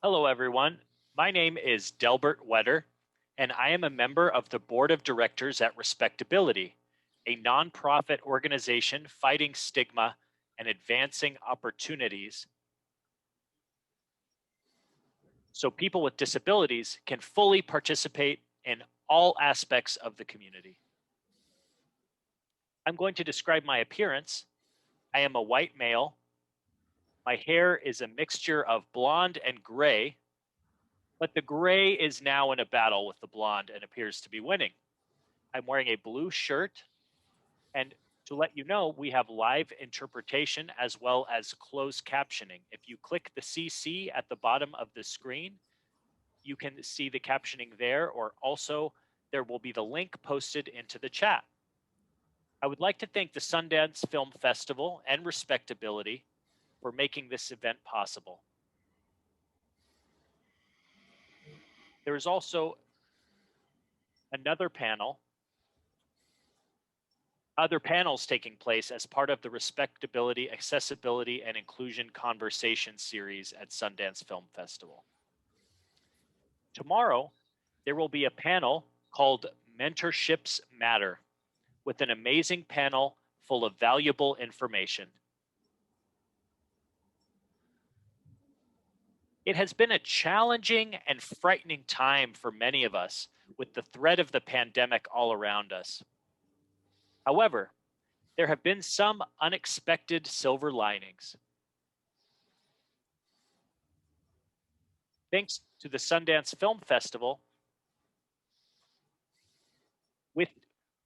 Hello, everyone. My name is Delbert Wetter, and I am a member of the Board of Directors at Respectability, a nonprofit organization fighting stigma and advancing opportunities so people with disabilities can fully participate in all aspects of the community. I'm going to describe my appearance. I am a white male. My hair is a mixture of blonde and gray, but the gray is now in a battle with the blonde and appears to be winning. I'm wearing a blue shirt, and to let you know, we have live interpretation as well as closed captioning. If you click the CC at the bottom of the screen, you can see the captioning there, or also there will be the link posted into the chat. I would like to thank the Sundance Film Festival and Respectability for making this event possible. There is also another panel, other panels taking place as part of the Respectability, Accessibility, and Inclusion Conversation series at Sundance Film Festival. Tomorrow, there will be a panel called Mentorships Matter with an amazing panel full of valuable information. It has been a challenging and frightening time for many of us with the threat of the pandemic all around us. However, there have been some unexpected silver linings. Thanks to the Sundance Film Festival,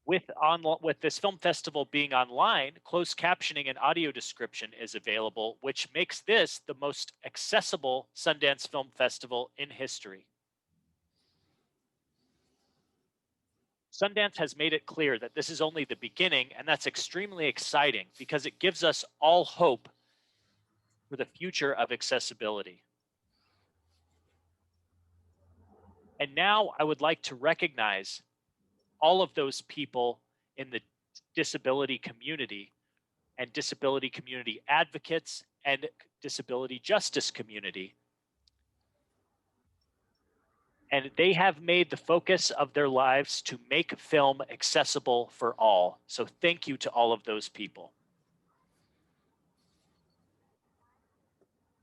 with this film festival being online, closed captioning and audio description is available, which makes this the most accessible Sundance Film Festival in history. Sundance has made it clear that this is only the beginning, and that's extremely exciting because it gives us all hope for the future of accessibility. And now I would like to recognize all of those people in the disability community and disability community advocates and disability justice community. And they have made the focus of their lives to make film accessible for all. So thank you to all of those people.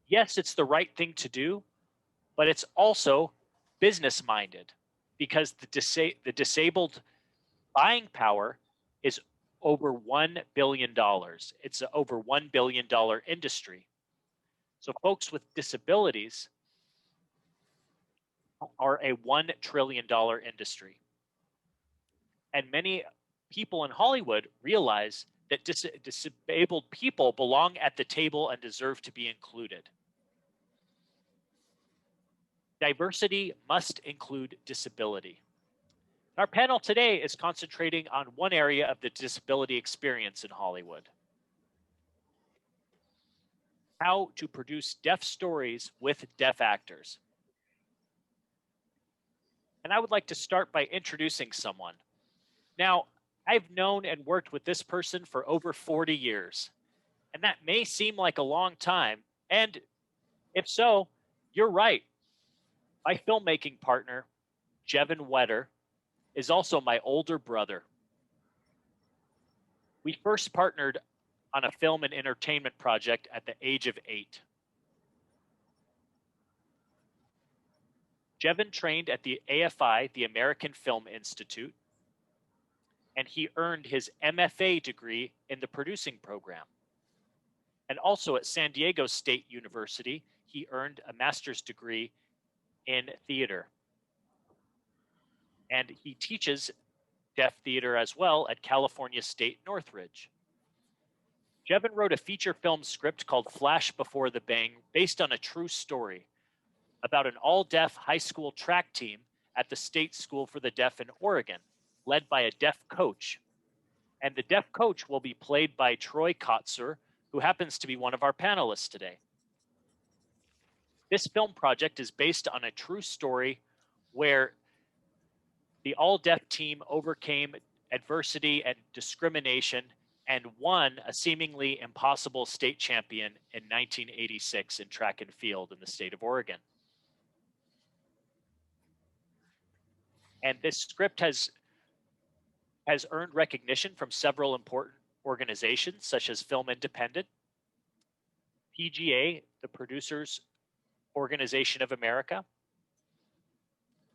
Yes, it's the right thing to do, but it's also business minded because the disabled buying power is over $1 billion. It's an over $1 billion industry. So folks with disabilities are a $1 trillion industry. And many people in Hollywood realize that disabled people belong at the table and deserve to be included. Diversity must include disability. Our panel today is concentrating on one area of the disability experience in Hollywood: how to produce deaf stories with deaf actors. And I would like to start by introducing someone. Now, I've known and worked with this person for over 40 years, and that may seem like a long time. And if so, you're right. My filmmaking partner, Jevin Wetter, is also my older brother. We first partnered on a film and entertainment project at the age of 8. Jevin trained at the AFI, the American Film Institute, and he earned his MFA degree in the producing program. And also at San Diego State University, he earned a master's degree in theater. And he teaches deaf theater as well at California State Northridge. Jevin wrote a feature film script called Flash Before the Bang based on a true story about an all-deaf high school track team at the State School for the Deaf in Oregon, led by a deaf coach. And the deaf coach will be played by Troy Kotzer, who happens to be one of our panelists today. This film project is based on a true story where the all-deaf team overcame adversity and discrimination and won a seemingly impossible state champion in 1986 in track and field in the state of Oregon. And this script has earned recognition from several important organizations such as Film Independent, PGA, the Producers Organization of America,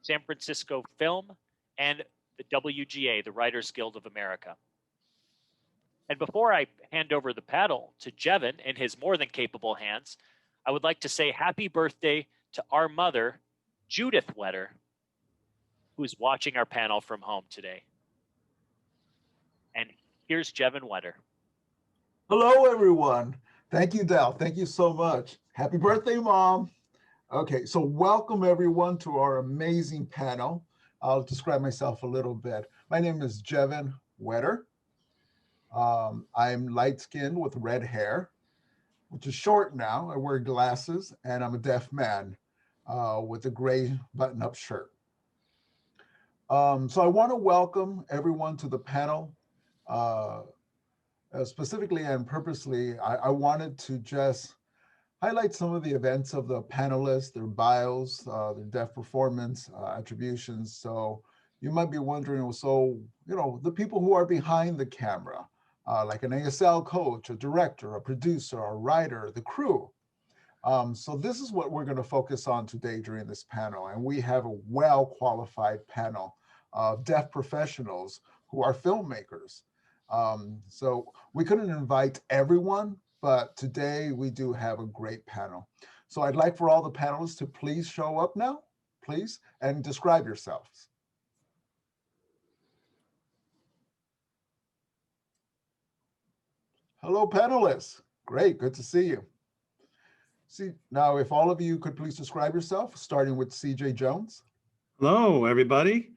San Francisco Film, and the WGA, the Writers Guild of America. And before I hand over the paddle to Jevin in his more than capable hands, I would like to say happy birthday to our mother, Judith Wetter, who is watching our panel from home today. And here's Jevin Wetter. Hello, everyone. Thank you, Dal. Thank you so much. Happy birthday, Mom. Okay, so welcome everyone to our amazing panel. I'll describe myself a little bit. My name is Jevin Wetter. I'm light-skinned with red hair, which is short now. I wear glasses, and I'm a deaf man with a gray button-up shirt. So I want to welcome everyone to the panel. Specifically and purposely, I wanted to just highlight some of the events of the panelists, their bios, their deaf performance attributions. So you might be wondering, so, the people who are behind the camera, like an ASL coach, a director, a producer, a writer, the crew. So this is what we're going to focus on today during this panel. And we have a well-qualified panel of deaf professionals who are filmmakers. So we couldn't invite everyone, but today we do have a great panel. So I'd like for all the panelists to please show up now, please, and describe yourselves. Hello, panelists. Great, good to see you. See, now if all of you could please describe yourself, starting with CJ Jones. Hello, everybody.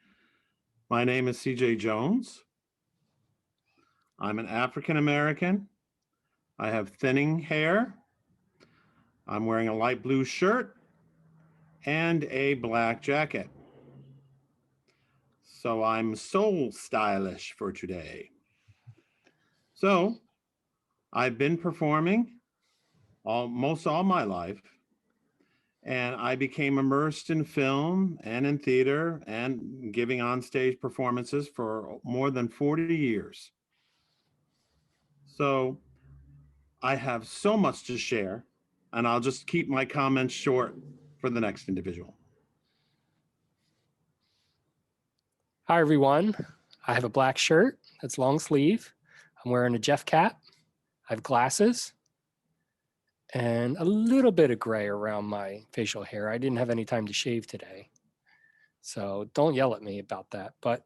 My name is CJ Jones. I'm an African American. I have thinning hair. I'm wearing a light blue shirt and a black jacket. So I'm so stylish for today. So I've been performing almost all my life, and I became immersed in film and in theater and giving onstage performances for more than 40 years. So I have so much to share, and I'll just keep my comments short for the next individual. Hi, everyone. I have a black shirt that's long sleeve. I'm wearing a Jeff cap. I have glasses and a little bit of gray around my facial hair. I didn't have any time to shave today, so don't yell at me about that. But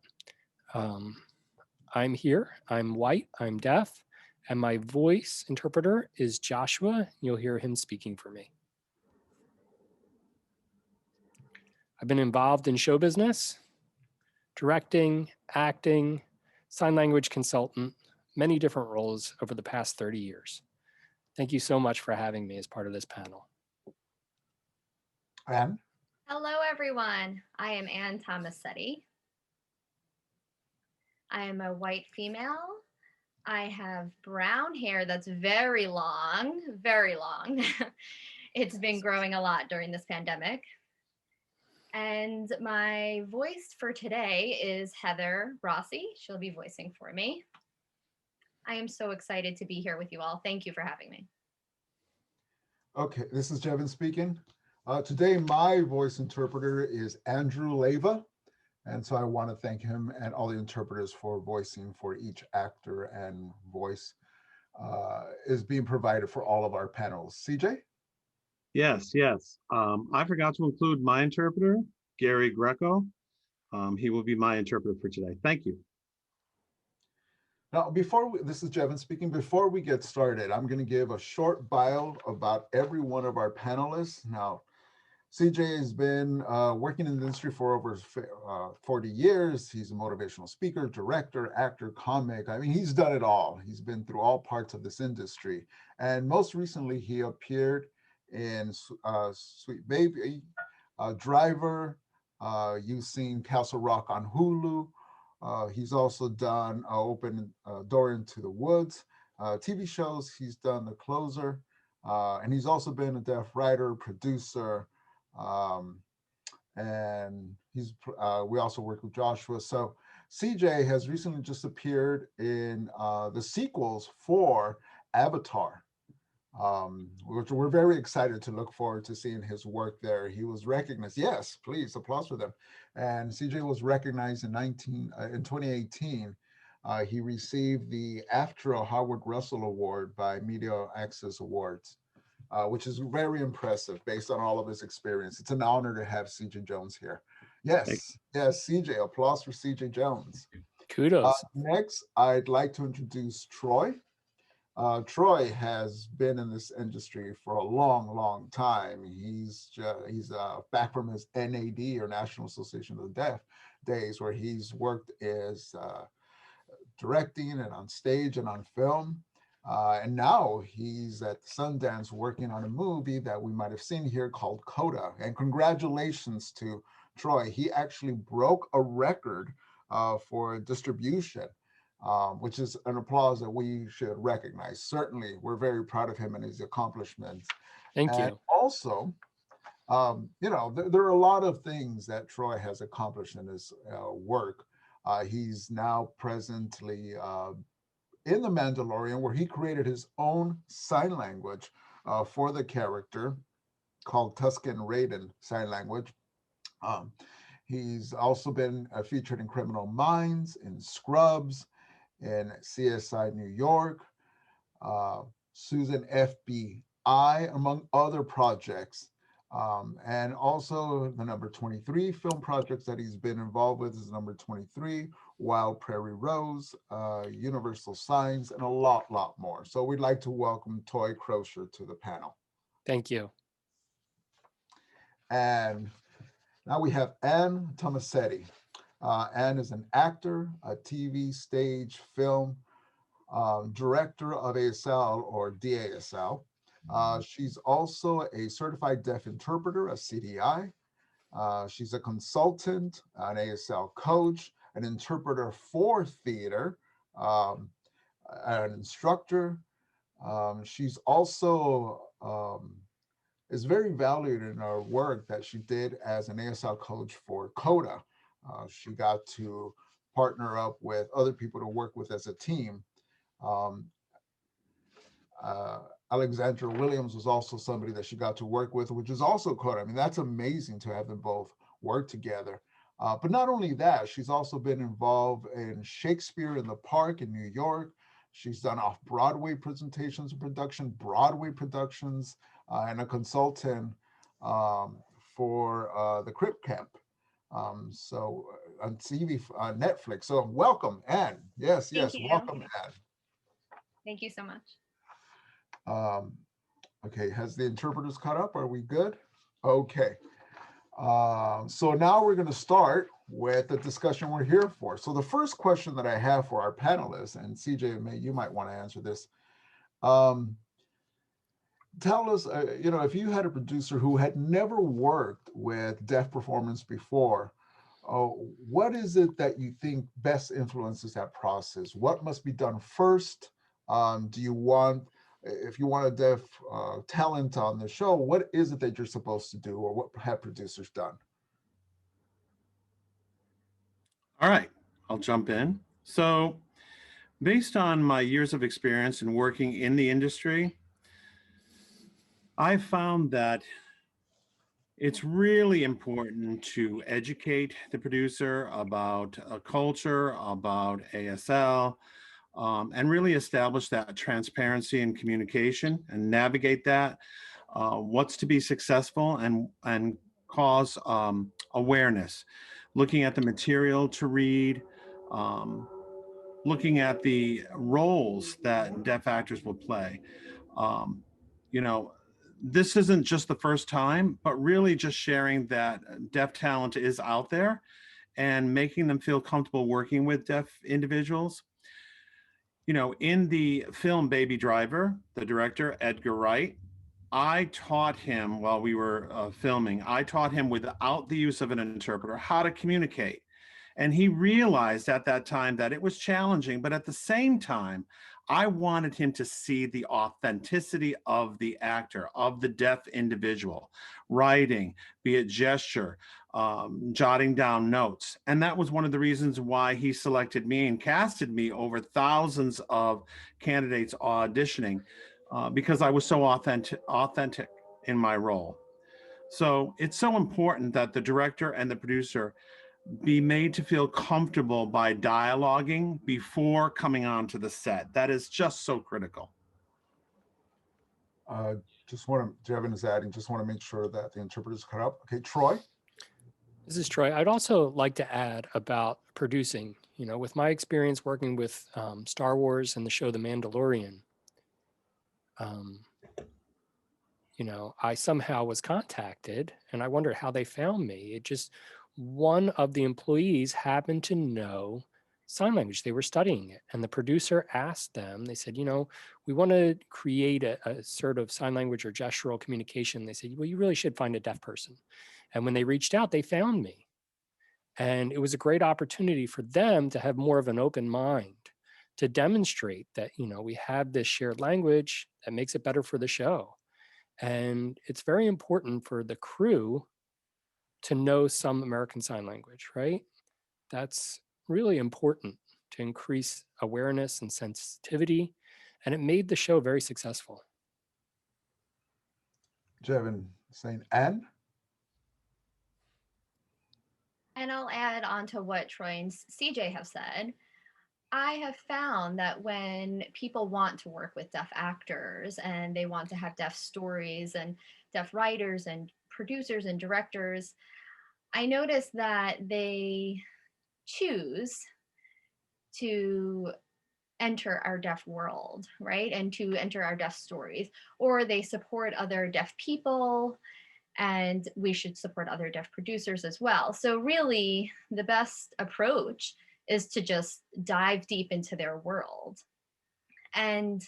I'm here. I'm white. I'm deaf. And my voice interpreter is Joshua. You'll hear him speaking for me. I've been involved in show business, directing, acting, sign language consultant, many different roles over the past 30 years. Thank you so much for having me as part of this panel. Anne? Hello, everyone. I am Anne Thomassetti. I am a white female. I have brown hair that's very long, very long. It's been growing a lot during this pandemic. And my voice for today is Heather Rossi. She'll be voicing for me. I am so excited to be here with you all. Thank you for having me. Okay, this is Jevin speaking. Today, my voice interpreter is Andrew Leva. And so I want to thank him and all the interpreters for voicing for each actor and voice is being provided for all of our panels. CJ? Yes. I forgot to include my interpreter, Gary Greco. He will be my interpreter for today. Thank you. Now, this is Jevin speaking. Before we get started, I'm going to give a short bio about every one of our panelists. Now, CJ has been working in the industry for over 40 years. He's a motivational speaker, director, actor, comic. I mean, he's done it all. He's been through all parts of this industry. And most recently, he appeared in Sweet Baby, Driver. You've seen Castle Rock on Hulu. He's also done Open Door into the Woods. TV shows, he's done The Closer. And he's also been a deaf writer, producer, and we also work with Joshua. So CJ has recently just appeared in the sequels for Avatar, which we're very excited to look forward to seeing his work there. He was recognized. Yes, please applause for them. And CJ was recognized in 2018. He received the AFTRA Howard Russell Award by Media Access Awards, which is very impressive based on all of his experience. It's an honor to have CJ Jones here. Yes, yes, CJ. Applause for CJ Jones. Kudos. Next, I'd like to introduce Troy. Troy has been in this industry for a long, long time. He's back from his NAD, or National Association of the Deaf, days, where he's worked as directing and on stage and on film. And now he's at Sundance working on a movie that we might have seen here called CODA. And congratulations to Troy. He actually broke a record for distribution, which is an applause that we should recognize. Certainly, we're very proud of him and his accomplishments. Thank And you. also, there are a lot of things that Troy has accomplished in his work. He's now presently in The Mandalorian, where he created his own sign language for the character called Tusken Raiden Sign Language. He's also been featured in Criminal Minds, in Scrubs, in CSI New York, Susan FBI, among other projects. And also the number 23 film projects that he's been involved with is number 23, Wild Prairie Rose, Universal Signs, and a lot more. So we'd like to welcome Toy Crosher to the panel. Thank you. And now we have Ann Thomassetti. Ann is an actor, a TV, stage, film, director of ASL or DASL. She's also a certified deaf interpreter, a CDI. She's a consultant, an ASL coach, an interpreter for theater, an instructor. She's also is very valued in her work that she did as an ASL coach for CODA. She got to partner up with other people to work with as a team. Alexandra Williams was also somebody that she got to work with, which is also CODA. I mean, that's amazing to have them both work together. But not only that, she's also been involved in Shakespeare in the Park in New York. She's done off-Broadway presentations and production, Broadway productions, and a consultant for the Crip Camp. So on TV, Netflix. So welcome, Ann. Yes, welcome, Ann. Thank you so much. Okay, has the interpreters caught up? Are we good? Okay. So now we're going to start with the discussion we're here for. So the first question that I have for our panelists, and CJ, you might want to answer this. Tell us, if you had a producer who had never worked with deaf performance before, what is it that you think best influences that process? What must be done first? If you want a deaf talent on the show, what is it that you're supposed to do, or what have producers done? All right, I'll jump in. So based on my years of experience in working in the industry, I found that it's really important to educate the producer about a culture, about ASL, and really establish that transparency and communication and navigate that, what's to be successful, and cause awareness, looking at the material to read, looking at the roles that deaf actors will play. This isn't just the first time, but really just sharing that deaf talent is out there and making them feel comfortable working with deaf individuals. In the film Baby Driver, the director, Edgar Wright, I taught him while we were filming, I taught him without the use of an interpreter how to communicate. And he realized at that time that it was challenging, but at the same time, I wanted him to see the authenticity of the actor, of the deaf individual, writing, be it gesture, jotting down notes. And that was one of the reasons why he selected me and casted me over thousands of candidates auditioning, because I was so authentic in my role. So it's so important that the director and the producer be made to feel comfortable by dialoguing before coming onto the set. That is just so critical. Just want to, Jevin is adding, just want to make sure that the interpreter's cut up. Okay, Troy? This is Troy. I'd also like to add about producing, you know, with my experience working with Star Wars and the show The Mandalorian, you know, I somehow was contacted and I wondered how they found me. It just, one of the employees happened to know sign language. They were studying it. And the producer asked them, they said, you know, we want to create a sort of sign language or gestural communication. They said, well, you really should find a deaf person. And when they reached out, they found me. And it was a great opportunity for them to have more of an open mind, to demonstrate that, you know, we have this shared language that makes it better for the show. And it's very important for the crew to know some American Sign Language, right? That's really important to increase awareness and sensitivity. And it made the show very successful. Jevin saying, and? And I'll add on to what Troy and CJ have said. I have found that when people want to work with deaf actors and they want to have deaf stories and deaf writers and producers and directors, I notice that they choose to enter our deaf world, right? And to enter our deaf stories, or they support other deaf people, and we should support other deaf producers as well. So really, the best approach is to just dive deep into their world and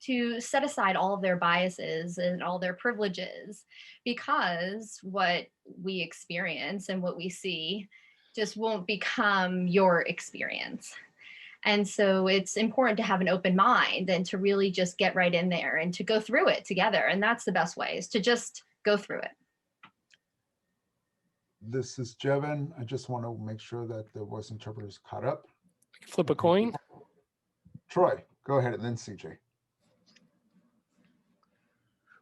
to set aside all of their biases and all their privileges, because what we experience and what we see just won't become your experience. And so it's important to have an open mind and to really just get right in there and to go through it together. And that's the best way, is to just go through it. This is Jevin. I just want to make sure that the voice interpreter is caught up. Flip a coin. Troy, go ahead, and then CJ.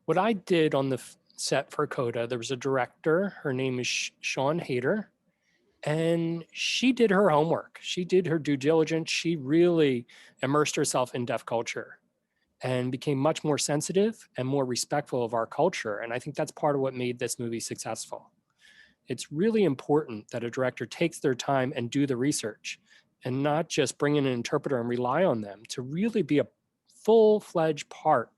What I did on the set for CODA, there was a director, her name is Sean Hader, and she did her homework. She did her due diligence. She really immersed herself in deaf culture and became much more sensitive and more respectful of our culture. And I think that's part of what made this movie successful. It's really important that a director takes their time and do the research and not just bring in an interpreter and rely on them to really be a full-fledged part.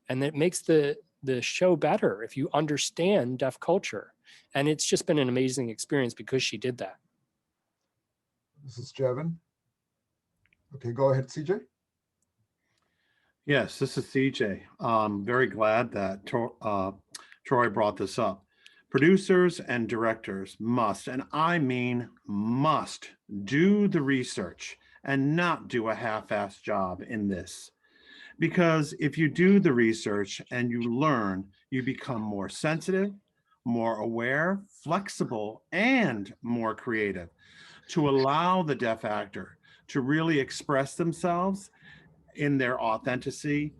And it makes the show better if you understand deaf culture. And it's just been an amazing experience because she did that. This is Jevin. Okay, go ahead, CJ. Yes, this is CJ. I'm very glad that Troy brought this up. Producers and directors must, and I mean must, do the research and not do a half-assed job in this. Because if you do the research and you learn, you become more sensitive, more aware, flexible, and more creative to allow the deaf actor to really express themselves in their authenticity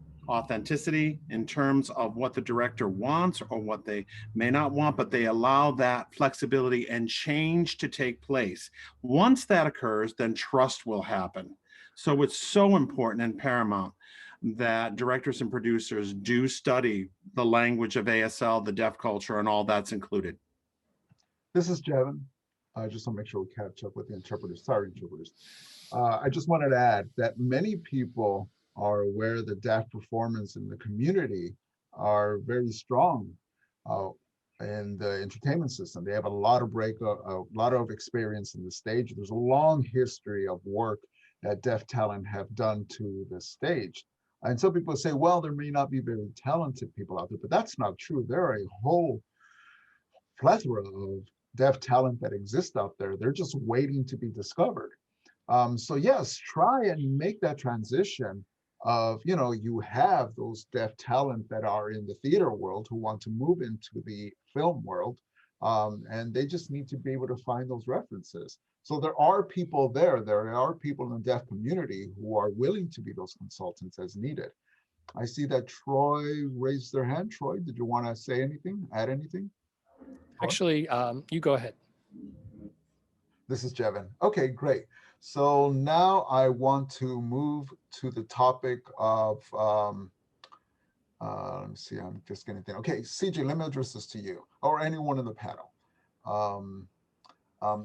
in terms of what the director wants or what they may not want, but they allow that flexibility and change to take place. Once that occurs, then trust will happen. So it's so important and paramount that directors and producers do study the language of ASL, the deaf culture, and all that's included. This is Jevin. I just want to make sure we catch up with the interpreters. Sorry, interpreters. I just wanted to add that many people are aware that deaf performance in the community are very strong in the entertainment system. They have a lot of experience in the stage. There's a long history of work that deaf talent have done to the stage. And some people say, well, there may not be very talented people out there, but that's not true. There are a whole plethora of deaf talent that exists out there. They're just waiting to be discovered. So yes, try and make that transition of, you have those deaf talent that are in the theater world who want to move into the film world. And they just need to be able to find those references. So there are people there are people in the deaf community who are willing to be those consultants as needed. I see that Troy raised their hand. Troy, did you want to say anything, add anything? Actually, you go ahead. This is Jevin. Okay, great. So now I want to move to the topic of, let me see, I'm just getting there. Okay, CJ, let me address this to you or anyone in the panel.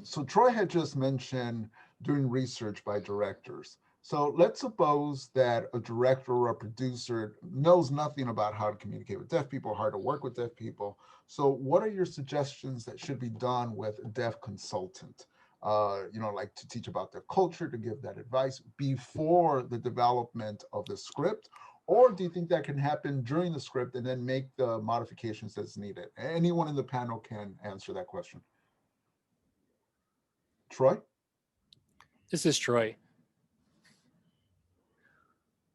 So Troy had just mentioned doing research by directors. So let's suppose that a director or a producer knows nothing about how to communicate with deaf people, how to work with deaf people. So what are your suggestions that should be done with a deaf consultant? Like to teach about their culture, to give that advice before the development of the script? Or do you think that can happen during the script and then make the modifications as needed? Anyone in the panel can answer that question. Troy? This is Troy.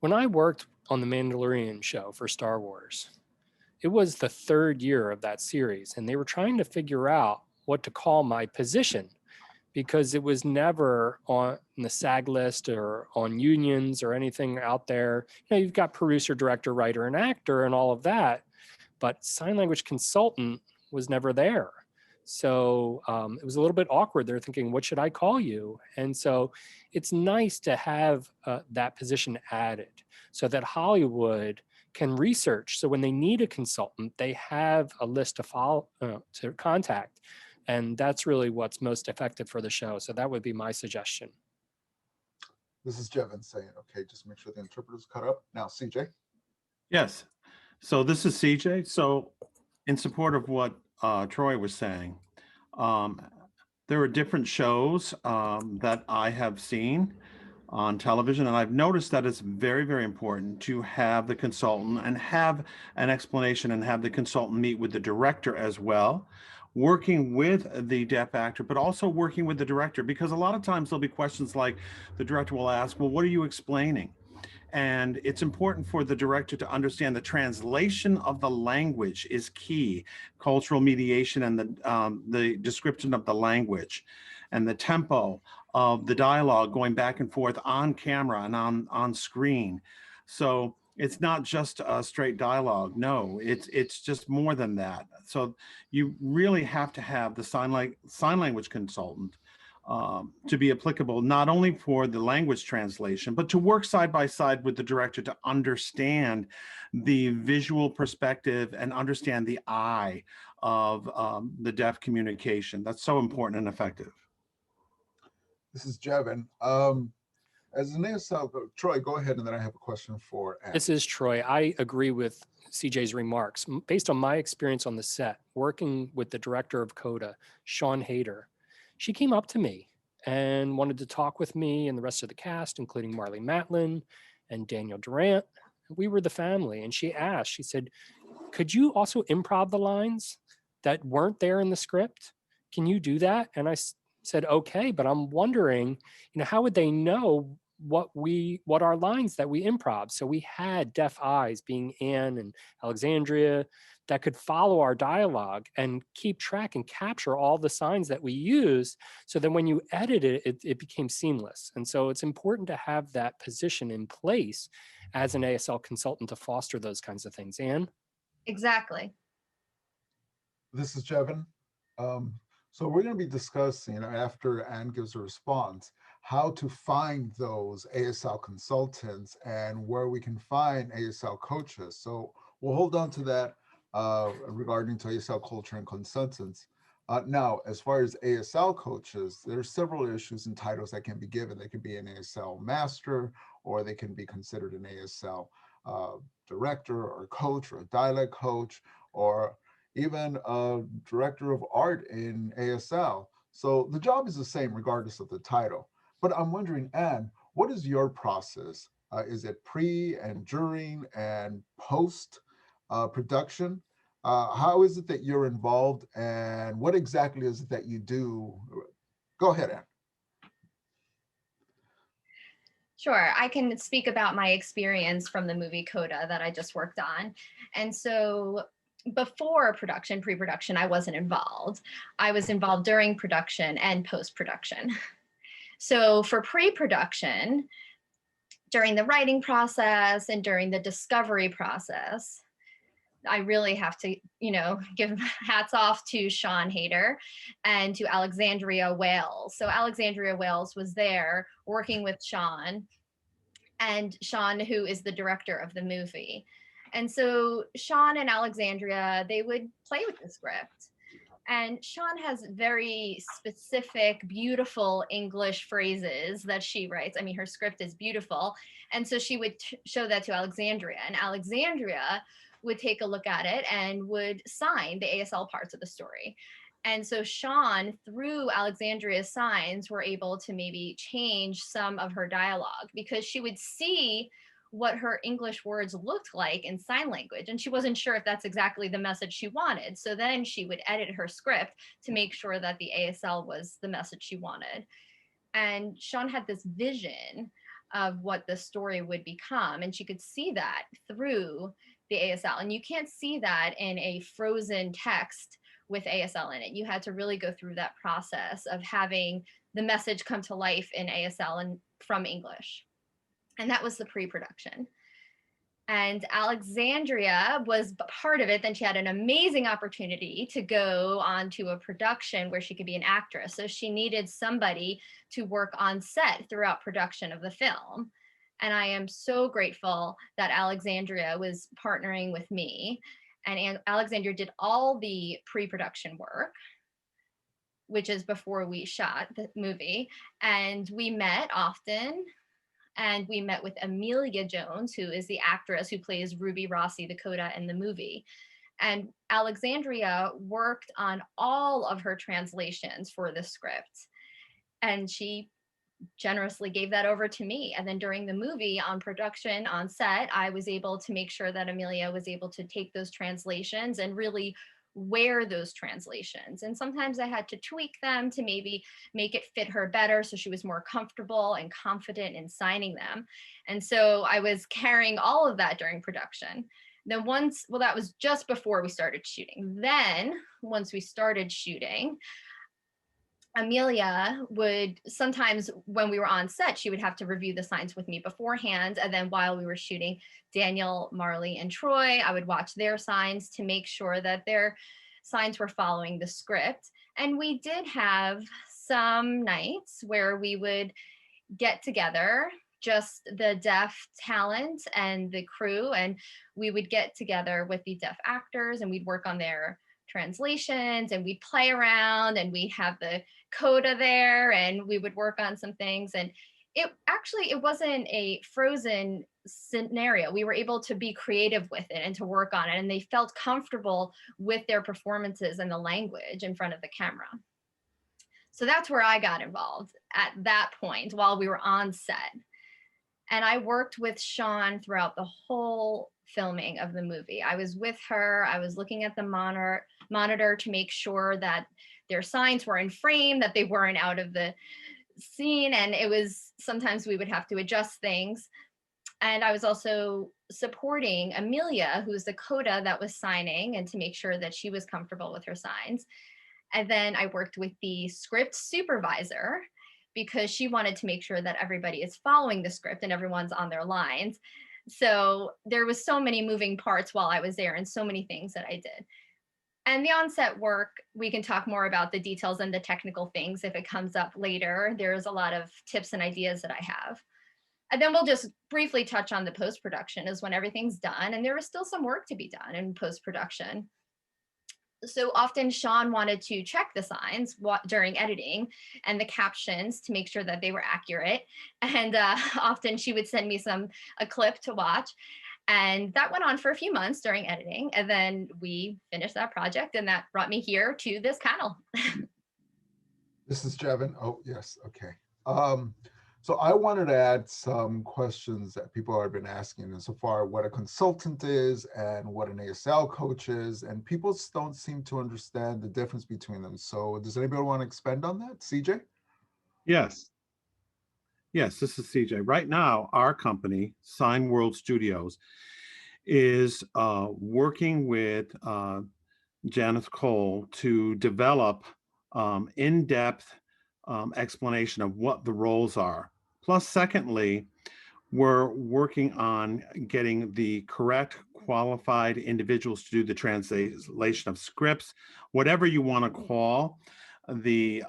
When I worked on the Mandalorian show for Star Wars, it was the 3rd year of that series, and they were trying to figure out what to call my position because it was never on the SAG list or on unions or anything out there. You've got producer, director, writer, and actor and all of that, but sign language consultant was never there. So it was a little bit awkward. They're thinking, what should I call you? And so it's nice to have that position added so that Hollywood can research. So when they need a consultant, they have a list to follow, to contact. And that's really what's most effective for the show. So that would be my suggestion. This is Jevin saying, okay, just make sure the interpreter's cut up. Now, CJ. Yes. So this is CJ. So in support of what Troy was saying, there are different shows that I have seen on television, and I've noticed that it's very, very important to have the consultant and have an explanation and have the consultant meet with the director as well, working with the deaf actor, but also working with the director, because a lot of times there'll be questions like the director will ask, well, what are you explaining? And it's important for the director to understand the translation of the language is key. Cultural mediation and the description of the language and the tempo of the dialogue going back and forth on camera and on screen. So it's not just a straight dialogue. No, it's just more than that. So you really have to have the sign language consultant to be applicable, not only for the language translation, but to work side by side with the director to understand the visual perspective and understand the eye of the deaf communication. That's so important and effective. This is Jevin. As an ASL, Troy, go ahead, and then I have a question for Anne. This is Troy. I agree with CJ's remarks. Based on my experience on the set, working with the director of CODA, Sean Hayter, she came up to me and wanted to talk with me and the rest of the cast, including Marley Matlin and Daniel Durant. We were the family. And she asked, she said, could you also improv the lines that weren't there in the script? Can you do that? And I said, okay, but I'm wondering, how would they know what our lines that we improv? So we had deaf eyes, being Anne and Alexandria, that could follow our dialogue and keep track and capture all the signs that we use. So then when you edit it, it became seamless. And so it's important to have that position in place as an ASL consultant to foster those kinds of things. Anne? Exactly. This is Jevin. So we're going to be discussing, after Anne gives a response, how to find those ASL consultants and where we can find ASL coaches. So we'll hold on to that regarding to ASL culture and consultants. Now, as far as ASL coaches, there's several issues and titles that can be given. They could be an ASL master, or they can be considered an ASL director or coach or a dialect coach, or even a director of art in ASL. So the job is the same regardless of the title. But I'm wondering, Anne, what is your process? Is it pre and during and post production? How is it that you're involved, and what exactly is it that you do? Go ahead, Anne. Sure, I can speak about my experience from the movie CODA that I just worked on. And so before production, pre-production, I wasn't involved. I was involved during production and post-production. So for pre-production, during the writing process and during the discovery process, I really have to, give hats off to Sean Hayter and to Alexandra Wales. So Alexandra Wales was there working with Sean, and Sean, who is the director of the movie. And so Sean and Alexandria, they would play with the script. And Sean has very specific, beautiful English phrases that she writes. I mean, her script is beautiful. And so she would show that to Alexandria, and Alexandria would take a look at it and would sign the ASL parts of the story. And so Sean, through Alexandria's signs, were able to maybe change some of her dialogue, because she would see what her English words looked like in sign language. And she wasn't sure if that's exactly the message she wanted. So then she would edit her script to make sure that the ASL was the message she wanted. And Sean had this vision of what the story would become, and she could see that through the ASL. And you can't see that in a frozen text with ASL in it. You had to really go through that process of having the message come to life in ASL and from English. And that was the pre-production. And Alexandria was part of it. Then she had an amazing opportunity to go on to a production where she could be an actress. So she needed somebody to work on set throughout production of the film. And I am so grateful that Alexandria was partnering with me. And Alexandria did all the pre-production work, which is before we shot the movie. And we met often. And we met with Amelia Jones, who is the actress who plays Ruby Rossi, the CODA in the movie. And Alexandria worked on all of her translations for the script. And she generously gave that over to me. And then during the movie, on production, on set, I was able to make sure that Amelia was able to take those translations and really wear those translations. And sometimes I had to tweak them to maybe make it fit her better, so she was more comfortable and confident in signing them. And so I was carrying all of that during production. Then that was just before we started shooting. Then once we started shooting, Amelia would sometimes, when we were on set, she would have to review the signs with me beforehand. And then while we were shooting, Daniel, Marley, and Troy, I would watch their signs to make sure that their signs were following the script. And we did have some nights where we would get together, just the deaf talent and the crew, and we would get together with the deaf actors and we'd work on their translations, and we'd play around, and we'd have the CODA there, and we would work on some things. And it wasn't a frozen scenario. We were able to be creative with it and to work on it, and they felt comfortable with their performances and the language in front of the camera. So that's where I got involved at that point while we were on set. And I worked with Sean throughout the whole filming of the movie. I was with her. I was looking at the monitor to make sure that their signs were in frame, that they weren't out of the scene. And it was, sometimes we would have to adjust things. And I was also supporting Amelia, who's the CODA that was signing, and to make sure that she was comfortable with her signs. And then I worked with the script supervisor, because she wanted to make sure that everybody is following the script and everyone's on their lines. So there was so many moving parts while I was there, and so many things that I did. And the onset work, we can talk more about the details and the technical things if it comes up later. There's a lot of tips and ideas that I have. And then we'll just briefly touch on the post-production, is when everything's done, and there was still some work to be done in post-production. So often Sean wanted to check the signs during editing and the captions to make sure that they were accurate. And often she would send me a clip to watch. And that went on for a few months during editing. And then we finished that project, and that brought me here to this panel. This is Jevin. Oh, yes. Okay. So I wanted to add some questions that people have been asking insofar what a consultant is and what an ASL coach is, and people don't seem to understand the difference between them. So does anybody want to expand on that? CJ? Yes. Yes, this is CJ. Right now, our company, Sign World Studios, is working with Janice Cole to develop in-depth explanation of what the roles are. Plus, secondly, we're working on getting the correct qualified individuals to do the translation of scripts, whatever you want to call the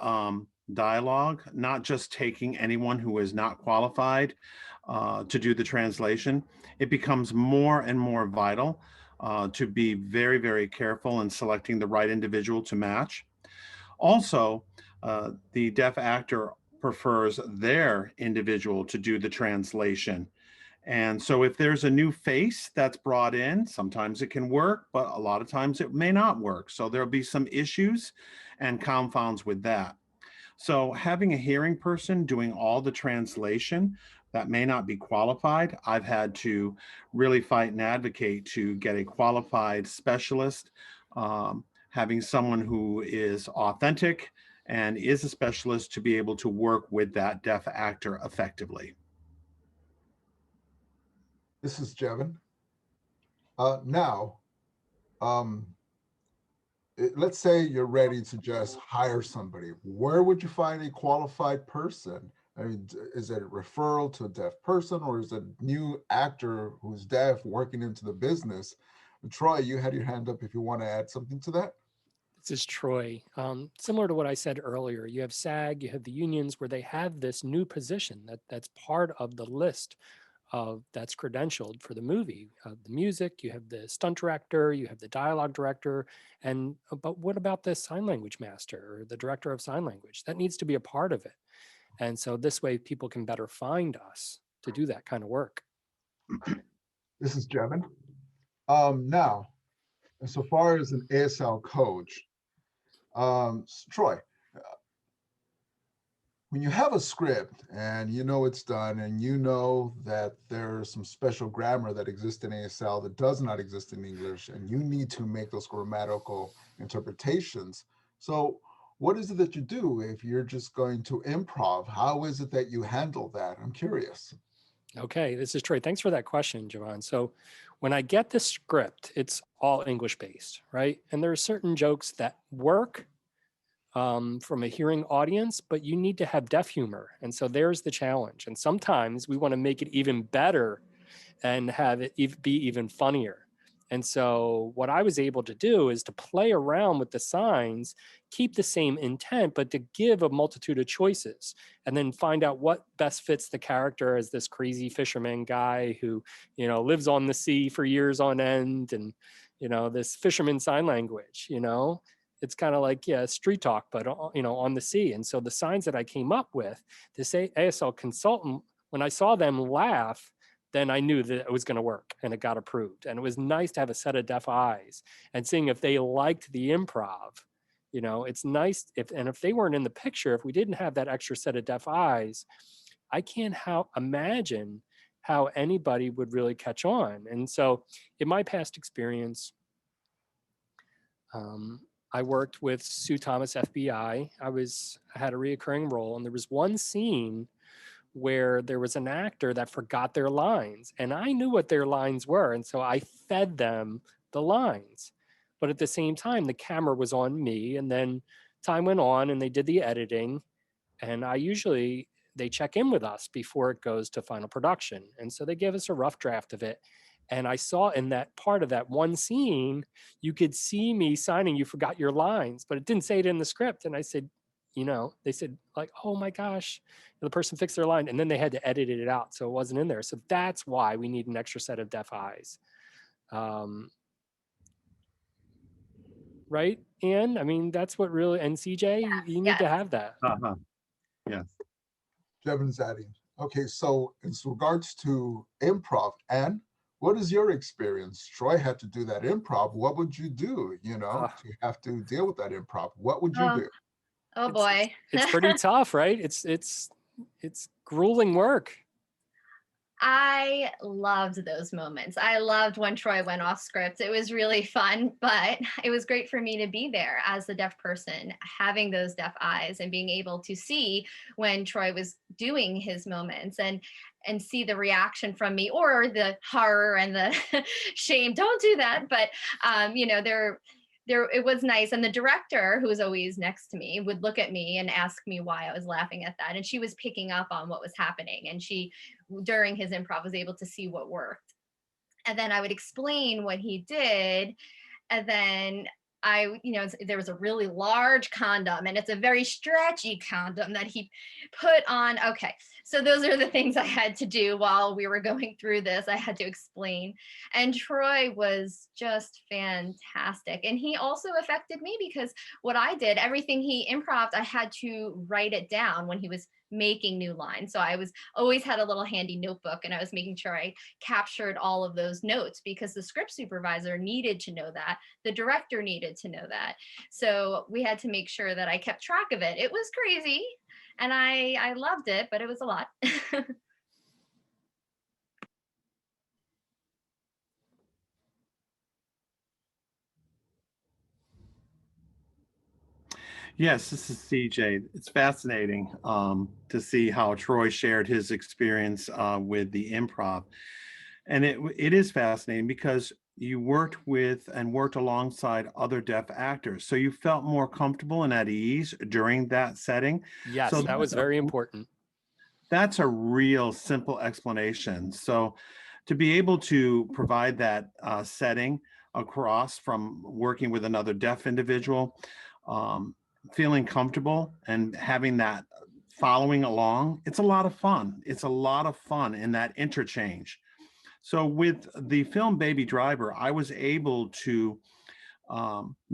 dialogue, not just taking anyone who is not qualified to do the translation. It becomes more and more vital to be very, very careful in selecting the right individual to match. Also, the deaf actor prefers their individual to do the translation. And so if there's a new face that's brought in, sometimes it can work, but a lot of times it may not work. So there'll be some issues and confounds with that. So having a hearing person doing all the translation that may not be qualified, I've had to really fight and advocate to get a qualified specialist, having someone who is authentic and is a specialist to be able to work with that deaf actor effectively. This is Jevin. Now, let's say you're ready to just hire somebody. Where would you find a qualified person? I mean, is it a referral to a deaf person, or is it a new actor who's deaf working into the business? Troy, you had your hand up if you want to add something to that. This is Troy. Similar to what I said earlier, you have SAG, you have the unions where they have this new position that's part of the list of that's credentialed for the movie. The music, you have the stunt director, you have the dialogue director, and but what about the sign language master or the director of sign language? That needs to be a part of it. And so this way people can better find us to do that kind of work. This is Jevin. Now, so far as an ASL coach, Troy, when you have a script and you know it's done and you know that there's some special grammar that exists in ASL that does not exist in English, and you need to make those grammatical interpretations. So what is it that you do if you're just going to improv? How is it that you handle that? I'm curious. Okay, this is Troy. Thanks for that question, Javon. So when I get the script, it's all English based, right? And there are certain jokes that work from a hearing audience, but you need to have deaf humor. And so there's the challenge. And sometimes we want to make it even better and have it be even funnier. And so what I was able to do is to play around with the signs, keep the same intent, but to give a multitude of choices and then find out what best fits the character as this crazy fisherman guy who, you know, lives on the sea for years on end. And, you know, this fisherman sign language, you know, it's kind of like, yeah, street talk, but, you know, on the sea. And so the signs that I came up with, this ASL consultant, when I saw them laugh, then I knew that it was going to work and it got approved. And it was nice to have a set of deaf eyes and seeing if they liked the improv. You know, it's nice if they weren't in the picture, if we didn't have that extra set of deaf eyes, I can't imagine how anybody would really catch on. And so in my past experience, I worked with Sue Thomas FBI. I had a reoccurring role, and there was one scene where there was an actor that forgot their lines, and I knew what their lines were, and so I fed them the lines. But at the same time, the camera was on me, and then time went on, and they did the editing, and they check in with us before it goes to final production, and so they gave us a rough draft of it. And I saw in that part of that one scene, you could see me signing, "You forgot your lines," but it didn't say it in the script. And I said, you know, they said like, "Oh my gosh," and the person fixed their line, and then they had to edit it out. So it wasn't in there. So that's why we need an extra set of deaf eyes. Right, Anne? I mean, that's what really, and CJ, you need to have that. Yes. Jevin's adding. Okay, so in regards to improv, Anne, what is your experience? Troy had to do that improv. What would you do? You know, to have to deal with that improv. What would you do? Oh boy. It's pretty tough, right? It's it's grueling work. I loved those moments. I loved when Troy went off script. It was really fun, but it was great for me to be there as a deaf person, having those deaf eyes and being able to see when Troy was doing his moments and see the reaction from me, or the horror and the shame. Don't do that. But it was nice. And the director, who was always next to me, would look at me and ask me why I was laughing at that. And she was picking up on what was happening. And she, during his improv, was able to see what worked. And then I would explain what he did. And then there was a really large condom, and it's a very stretchy condom that he put on. Okay. So those are the things I had to do while we were going through this. I had to explain. And Troy was just fantastic. And he also affected me because what I did, everything he improv'd, I had to write it down when he was making new lines. So I always had a little handy notebook, and I was making sure I captured all of those notes because the script supervisor needed to know that. The director needed to know that. So we had to make sure that I kept track of it. It was crazy. And I loved it, but it was a lot. Yes, this is CJ. It's fascinating to see how Troy shared his experience with the improv. And it is fascinating because you worked with and worked alongside other deaf actors. So you felt more comfortable and at ease during that setting. Yes, so that was very important. That's a real simple explanation. So to be able to provide that setting across from working with another deaf individual, feeling comfortable and having that following along, it's a lot of fun. It's a lot of fun in that interchange. So with the film Baby Driver, I was able to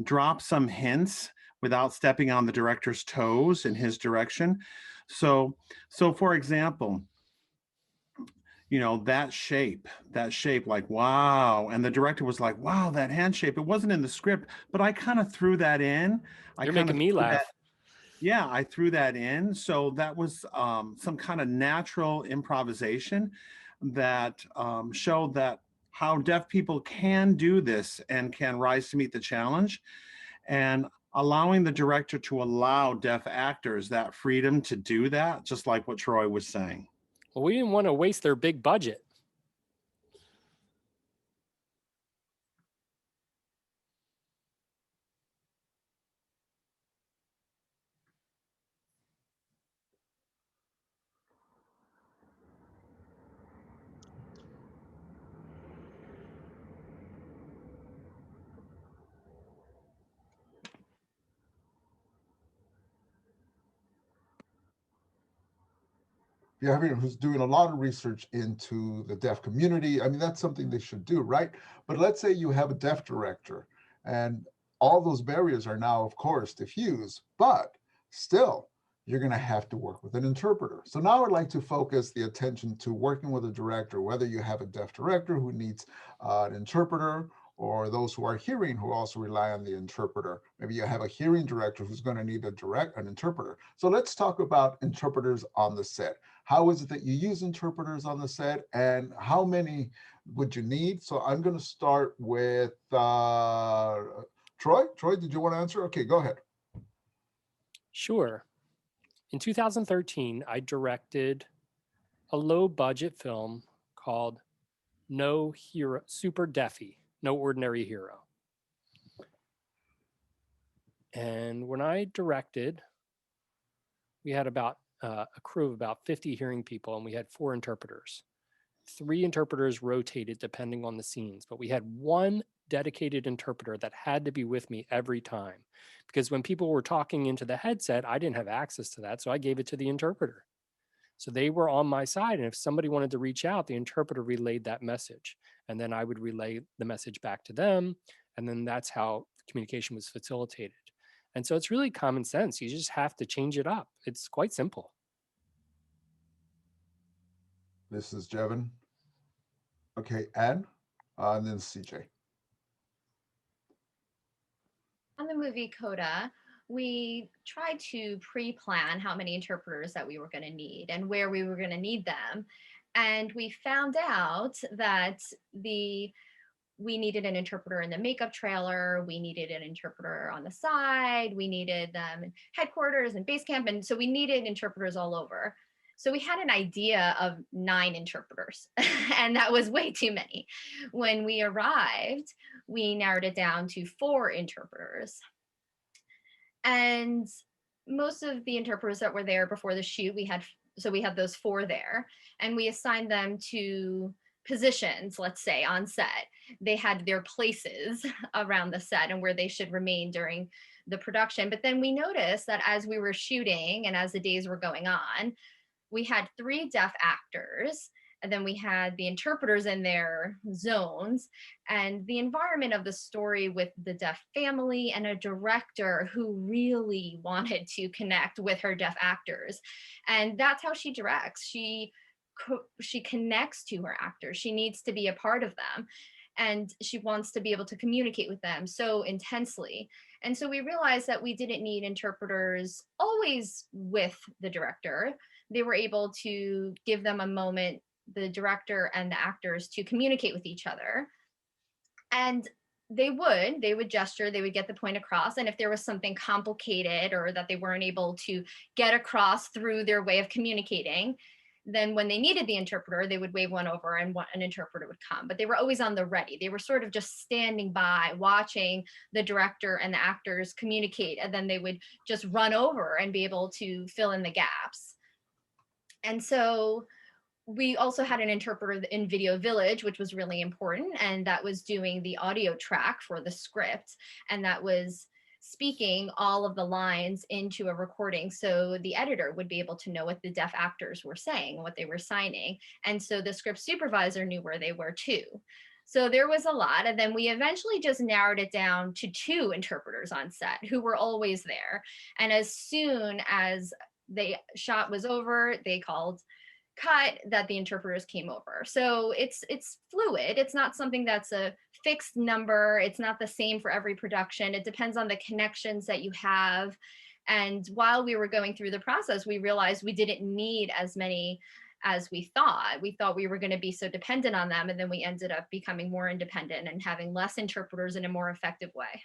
drop some hints without stepping on the director's toes in his direction. So for example, that shape, like, wow. And the director was like, wow, that hand shape, it wasn't in the script, but I kind of threw that in. You're making me laugh. Yeah, I threw that in. So that was some kind of natural improvisation that showed that how deaf people can do this and can rise to meet the challenge, and allowing the director to allow deaf actors that freedom to do that, just like what Troy was saying. Well, we didn't want to waste their big budget. Yeah, I mean, who's doing a lot of research into the deaf community. I mean, that's something they should do, right? But let's say you have a deaf director, and all those barriers are now, of course, diffused, but still, you're going to have to work with an interpreter. So now I'd like to focus the attention to working with a director, whether you have a deaf director who needs an interpreter, or those who are hearing who also rely on the interpreter. Maybe you have a hearing director who's going to need an interpreter. So let's talk about interpreters on the set. How is it that you use interpreters on the set, and how many would you need? So I'm going to start with Troy. Troy, did you want to answer? Okay, go ahead. Sure. In 2013, I directed a low-budget film called No Hero, Super Deafy, No Ordinary Hero. And when I directed, we had about a crew of about 50 hearing people, and we had 4 interpreters. 3 interpreters rotated depending on the scenes, but we had one dedicated interpreter that had to be with me every time, because when people were talking into the headset, I didn't have access to that, so I gave it to the interpreter. So they were on my side, and if somebody wanted to reach out, the interpreter relayed that message, and then I would relay the message back to them, and then that's how communication was facilitated. And so it's really common sense. You just have to change it up. It's quite simple. This is Jevin. Okay, Anne, and then CJ. On the movie CODA, we tried to pre-plan how many interpreters that we were going to need and where we were going to need them. And we found out that we needed an interpreter in the makeup trailer, we needed an interpreter on the side, we needed them in headquarters and base camp. And so we needed interpreters all over. So we had an idea of 9 interpreters, and that was way too many. When we arrived, we narrowed it down to 4 interpreters. And most of the interpreters that were there before the shoot, we had those 4 there, and we assigned them to positions, let's say, on set. They had their places around the set and where they should remain during the production. But then we noticed that as we were shooting and as the days were going on, we had 3 deaf actors, and then we had the interpreters in their zones, and the environment of the story with the deaf family and a director who really wanted to connect with her deaf actors. And that's how she directs. She connects to her actors. She needs to be a part of them, and she wants to be able to communicate with them so intensely. And so we realized that we didn't need interpreters always with the director. They were able to give them a moment, the director and the actors, to communicate with each other. And they would gesture, they would get the point across. And if there was something complicated or that they weren't able to get across through their way of communicating, then when they needed the interpreter, they would wave one over and an interpreter would come. But they were always on the ready. They were sort of just standing by, watching the director and the actors communicate, and then they would just run over and be able to fill in the gaps. And so we also had an interpreter in Video Village, which was really important, and that was doing the audio track for the script, and that was speaking all of the lines into a recording, so the editor would be able to know what the deaf actors were saying, what they were signing, and so the script supervisor knew where they were too. So there was a lot, and then we eventually just narrowed it down to 2 interpreters on set who were always there. And as soon as the shot was over, they called cut, that the interpreters came over. So it's fluid. It's not something that's a fixed number. It's not the same for every production. It depends on the connections that you have. And while we were going through the process, we realized we didn't need as many as we thought. We thought we were going to be so dependent on them, and then we ended up becoming more independent and having less interpreters in a more effective way.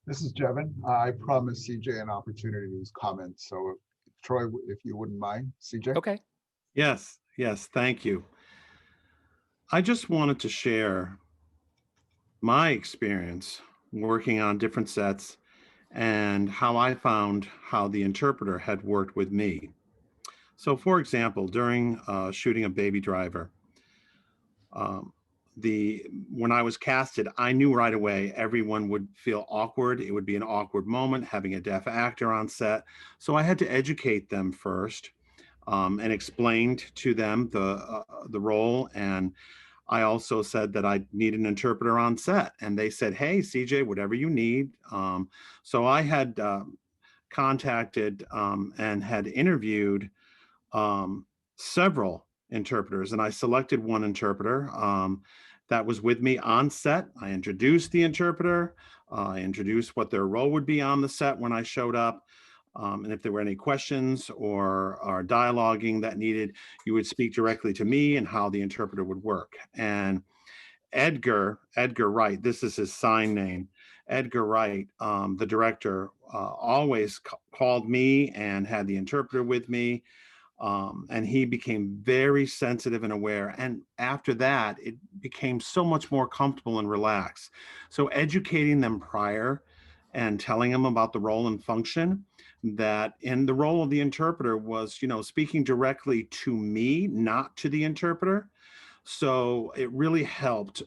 This is Jevin. I promised CJ an opportunity to comment. So Troy, if you wouldn't mind, CJ. Okay. Yes, thank you. I just wanted to share my experience working on different sets and how I found how the interpreter had worked with me. So for example, during shooting of Baby Driver, when I was casted, I knew right away everyone would feel awkward. It would be an awkward moment having a deaf actor on set. So I had to educate them first. And explained to them the role. And I also said that I need an interpreter on set. And they said, hey, CJ, whatever you need. So I had contacted and had interviewed several interpreters, and I selected one interpreter that was with me on set. I introduced the interpreter. I introduced what their role would be on the set when I showed up. And if there were any questions or dialoguing that needed, you would speak directly to me and how the interpreter would work. And Edgar Wright, this is his sign name, Edgar Wright, the director, always called me and had the interpreter with me. And he became very sensitive and aware. And after that, it became so much more comfortable and relaxed. So educating them prior and telling them about the role and function, that in the role of the interpreter was, speaking directly to me, not to the interpreter. So it really helped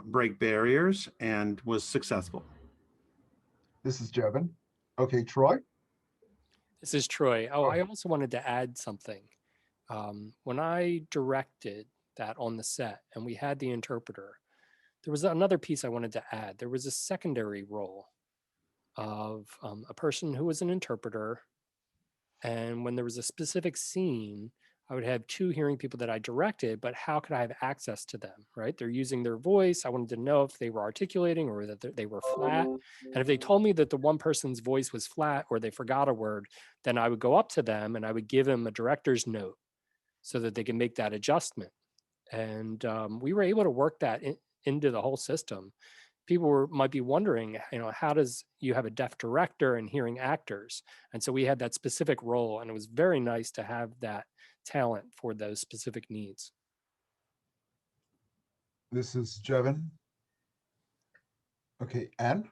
break barriers and was successful. This is Jevin. Okay, Troy. This is Troy. Oh, I also wanted to add something. When I directed that on the set and we had the interpreter, there was another piece I wanted to add. There was a secondary role of a person who was an interpreter. And when there was a specific scene, I would have 2 hearing people that I directed, but how could I have access to them, right? They're using their voice. I wanted to know if they were articulating or that they were flat. And if they told me that the one person's voice was flat or they forgot a word, then I would go up to them and I would give them a director's note so that they can make that adjustment. And we were able to work that into the whole system. People might be wondering, how does you have a deaf director and hearing actors? And so we had that specific role, and it was very nice to have that talent for those specific needs. This is Jevin. Okay, Anne?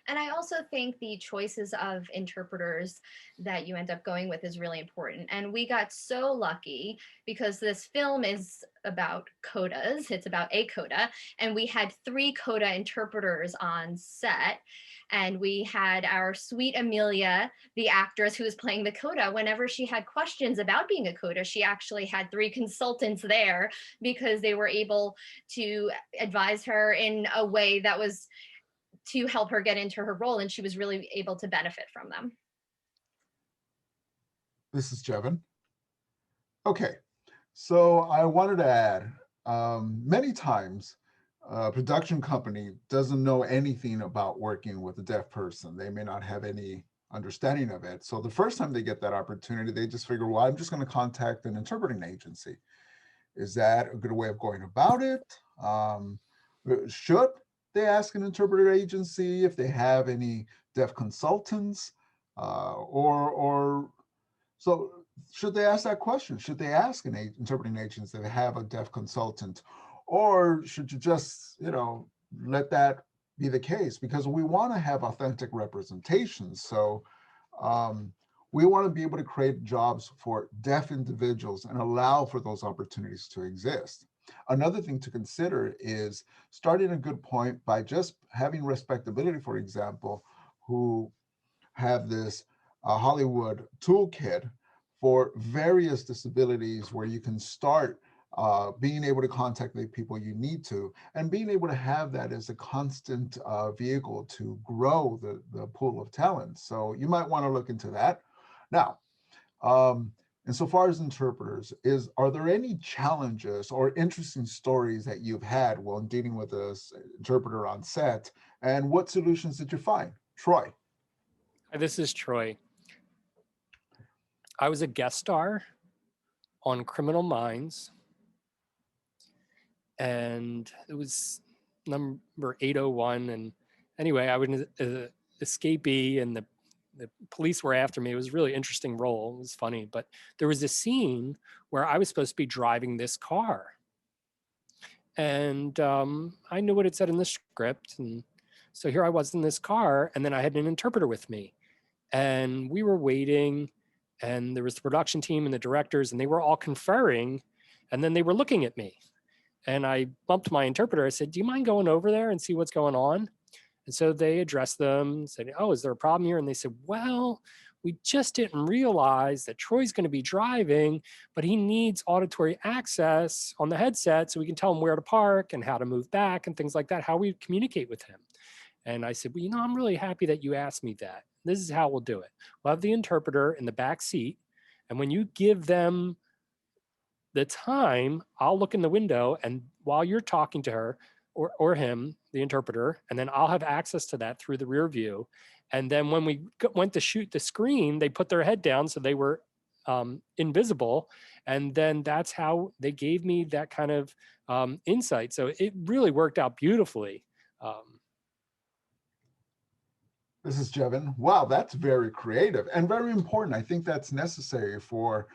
And I also think the choices of interpreters that you end up going with is really important. And we got so lucky because this film is about CODAs. It's about a CODA. And we had 3 CODA interpreters on set. And we had our sweet Amelia, the actress who was playing the CODA. Whenever she had questions about being a CODA, she actually had 3 consultants there because they were able to advise her in a way that was to help her get into her role, and she was really able to benefit from them. This is Jevin. Okay, so I wanted to add, many times a production company doesn't know anything about working with a deaf person. They may not have any understanding of it. So the first time they get that opportunity, they just figure, well, I'm just going to contact an interpreting agency. Is that a good way of going about it? Should they ask an interpreter agency if they have any deaf consultants? So should they ask that question? Should they ask an interpreting agency if they have a deaf consultant? Or should you just, let that be the case? Because we want to have authentic representation. So we want to be able to create jobs for deaf individuals and allow for those opportunities to exist. Another thing to consider is starting a good point by just having respectability, for example, who have this Hollywood toolkit for various disabilities where you can start being able to contact the people you need to, and being able to have that as a constant vehicle to grow the pool of talent. So you might want to look into that. Now, insofar as interpreters, are there any challenges or interesting stories that you've had while dealing with an interpreter on set, and what solutions did you find? Troy. This is Troy. I was a guest star on Criminal Minds, and it was number 801. And anyway, I was an escapee, and the police were after me. It was a really interesting role. It was funny, but there was a scene where I was supposed to be driving this car, and I knew what it said in the script, and so here I was in this car, and then I had an interpreter with me, and we were waiting, and there was the production team and the directors, and they were all conferring, and then they were looking at me, and I bumped my interpreter. I said, "Do you mind going over there and see what's going on?" And so they addressed them, said, "Oh, is there a problem here?" And they said, "Well, we just didn't realize that Troy's going to be driving, but he needs auditory access on the headset so we can tell him where to park and how to move back and things like that, how we communicate with him." And I said, "Well, I'm really happy that you asked me that. This is how we'll do it. We'll have the interpreter in the back seat, and when you give them the time, I'll look in the window, and while you're talking to her or him, the interpreter, and then I'll have access to that through the rear view. And then when we went to shoot the screen, they put their head down so they were invisible. And then that's how they gave me that kind of insight. So it really worked out beautifully. This is Jevin. Wow, that's very creative and very important. I think that's necessary for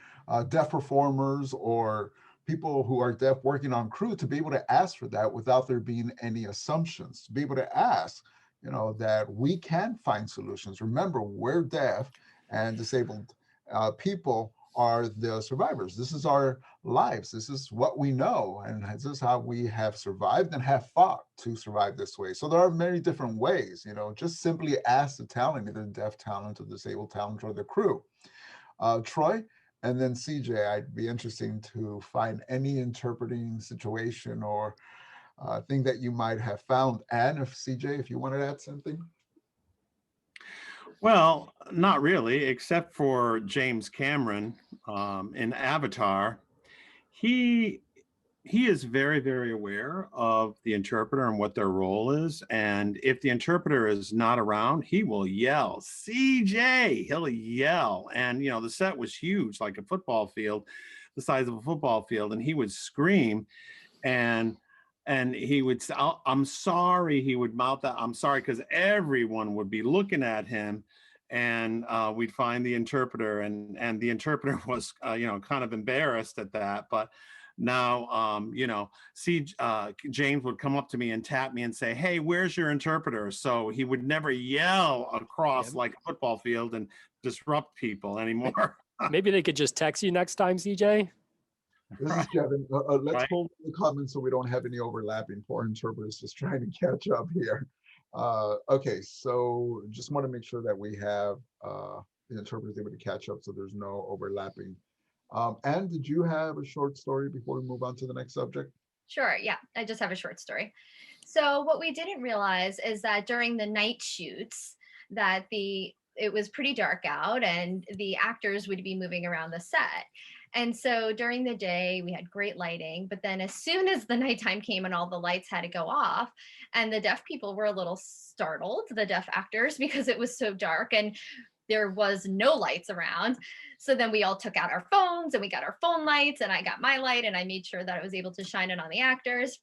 deaf performers or people who are deaf working on crew to be able to ask for that without there being any assumptions, to be able to ask, that we can find solutions. Remember, we're deaf and disabled people are the survivors. This is our lives. This is what we know. And this is how we have survived and have fought to survive this way. So there are many different ways, just simply ask the talent, either deaf talent or disabled talent or the crew. Troy, and then CJ, I'd be interested to find any interpreting situation or thing that you might have found. And if CJ, if you wanted to add something. Well, not really, except for James Cameron in Avatar. He he is very, very aware of the interpreter and what their role is. And if the interpreter is not around, he will yell, CJ, he'll yell. And, you know, the set was huge, like a football field, the size of a football field. And he would scream and he would say, "Oh, I'm sorry." He would mouth that, "I'm sorry," because everyone would be looking at him. And we'd find the interpreter, and the interpreter was, you know, kind of embarrassed at that. But now, you know, see, James would come up to me and tap me and say, "Hey, where's your interpreter?" So he would never yell across like a football field and disrupt people anymore. Maybe they could just text you next time, CJ. This is Kevin. Let's Right. hold the comments so we don't have any overlapping. Poor interpreters just trying to catch up here. Okay, so just want to make sure that we have the interpreters able to catch up so there's no overlapping. Anne, did you have a short story before we move on to the next subject? Sure, yeah, I just have a short story. So what we didn't realize is that during the night shoots that it was pretty dark out and the actors would be moving around the set. And so during the day we had great lighting, but then as soon as the nighttime came and all the lights had to go off, and the deaf people were a little startled, the deaf actors, because it was so dark and there was no lights around. So then we all took out our phones and we got our phone lights, and I got my light and I made sure that I was able to shine it on the actors.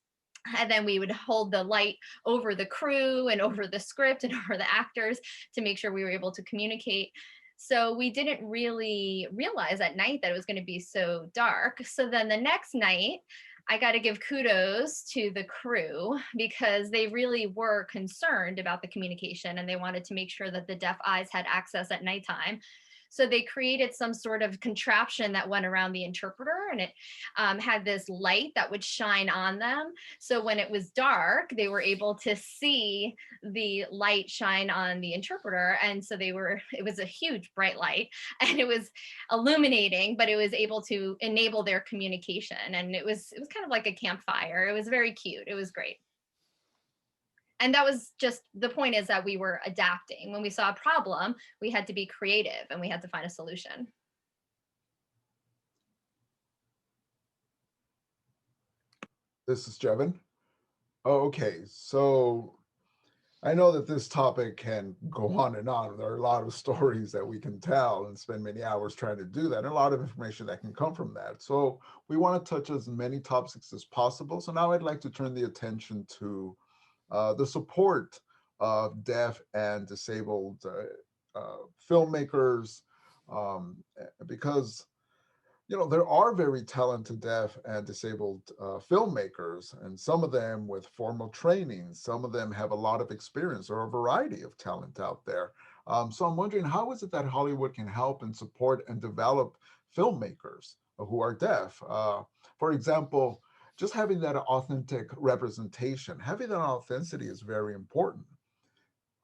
And then we would hold the light over the crew and over the script and over the actors to make sure we were able to communicate. So we didn't really realize at night that it was going to be so dark. So then the next night, I got to give kudos to the crew because they really were concerned about the communication and they wanted to make sure that the deaf eyes had access at nighttime. So they created some sort of contraption that went around the interpreter, and it had this light that would shine on them. So when it was dark, they were able to see the light shine on the interpreter. And so it was a huge bright light and it was illuminating, but it was able to enable their communication. And it was kind of like a campfire. It was very cute. It was great. And that was just, the point is that we were adapting. When we saw a problem, we had to be creative and we had to find a solution. This is Jevin. Oh, okay, so I know that this topic can go on and on. There are a lot of stories that we can tell and spend many hours trying to do that, and a lot of information that can come from that. So we want to touch as many topics as possible. So now I'd like to turn the attention to the support of deaf and disabled filmmakers, because you know there are very talented deaf and disabled filmmakers, and some of them with formal training, some of them have a lot of experience or a variety of talent out there. So I'm wondering, how is it that Hollywood can help and support and develop filmmakers who are deaf? For example, just having that authentic representation, having that authenticity is very important.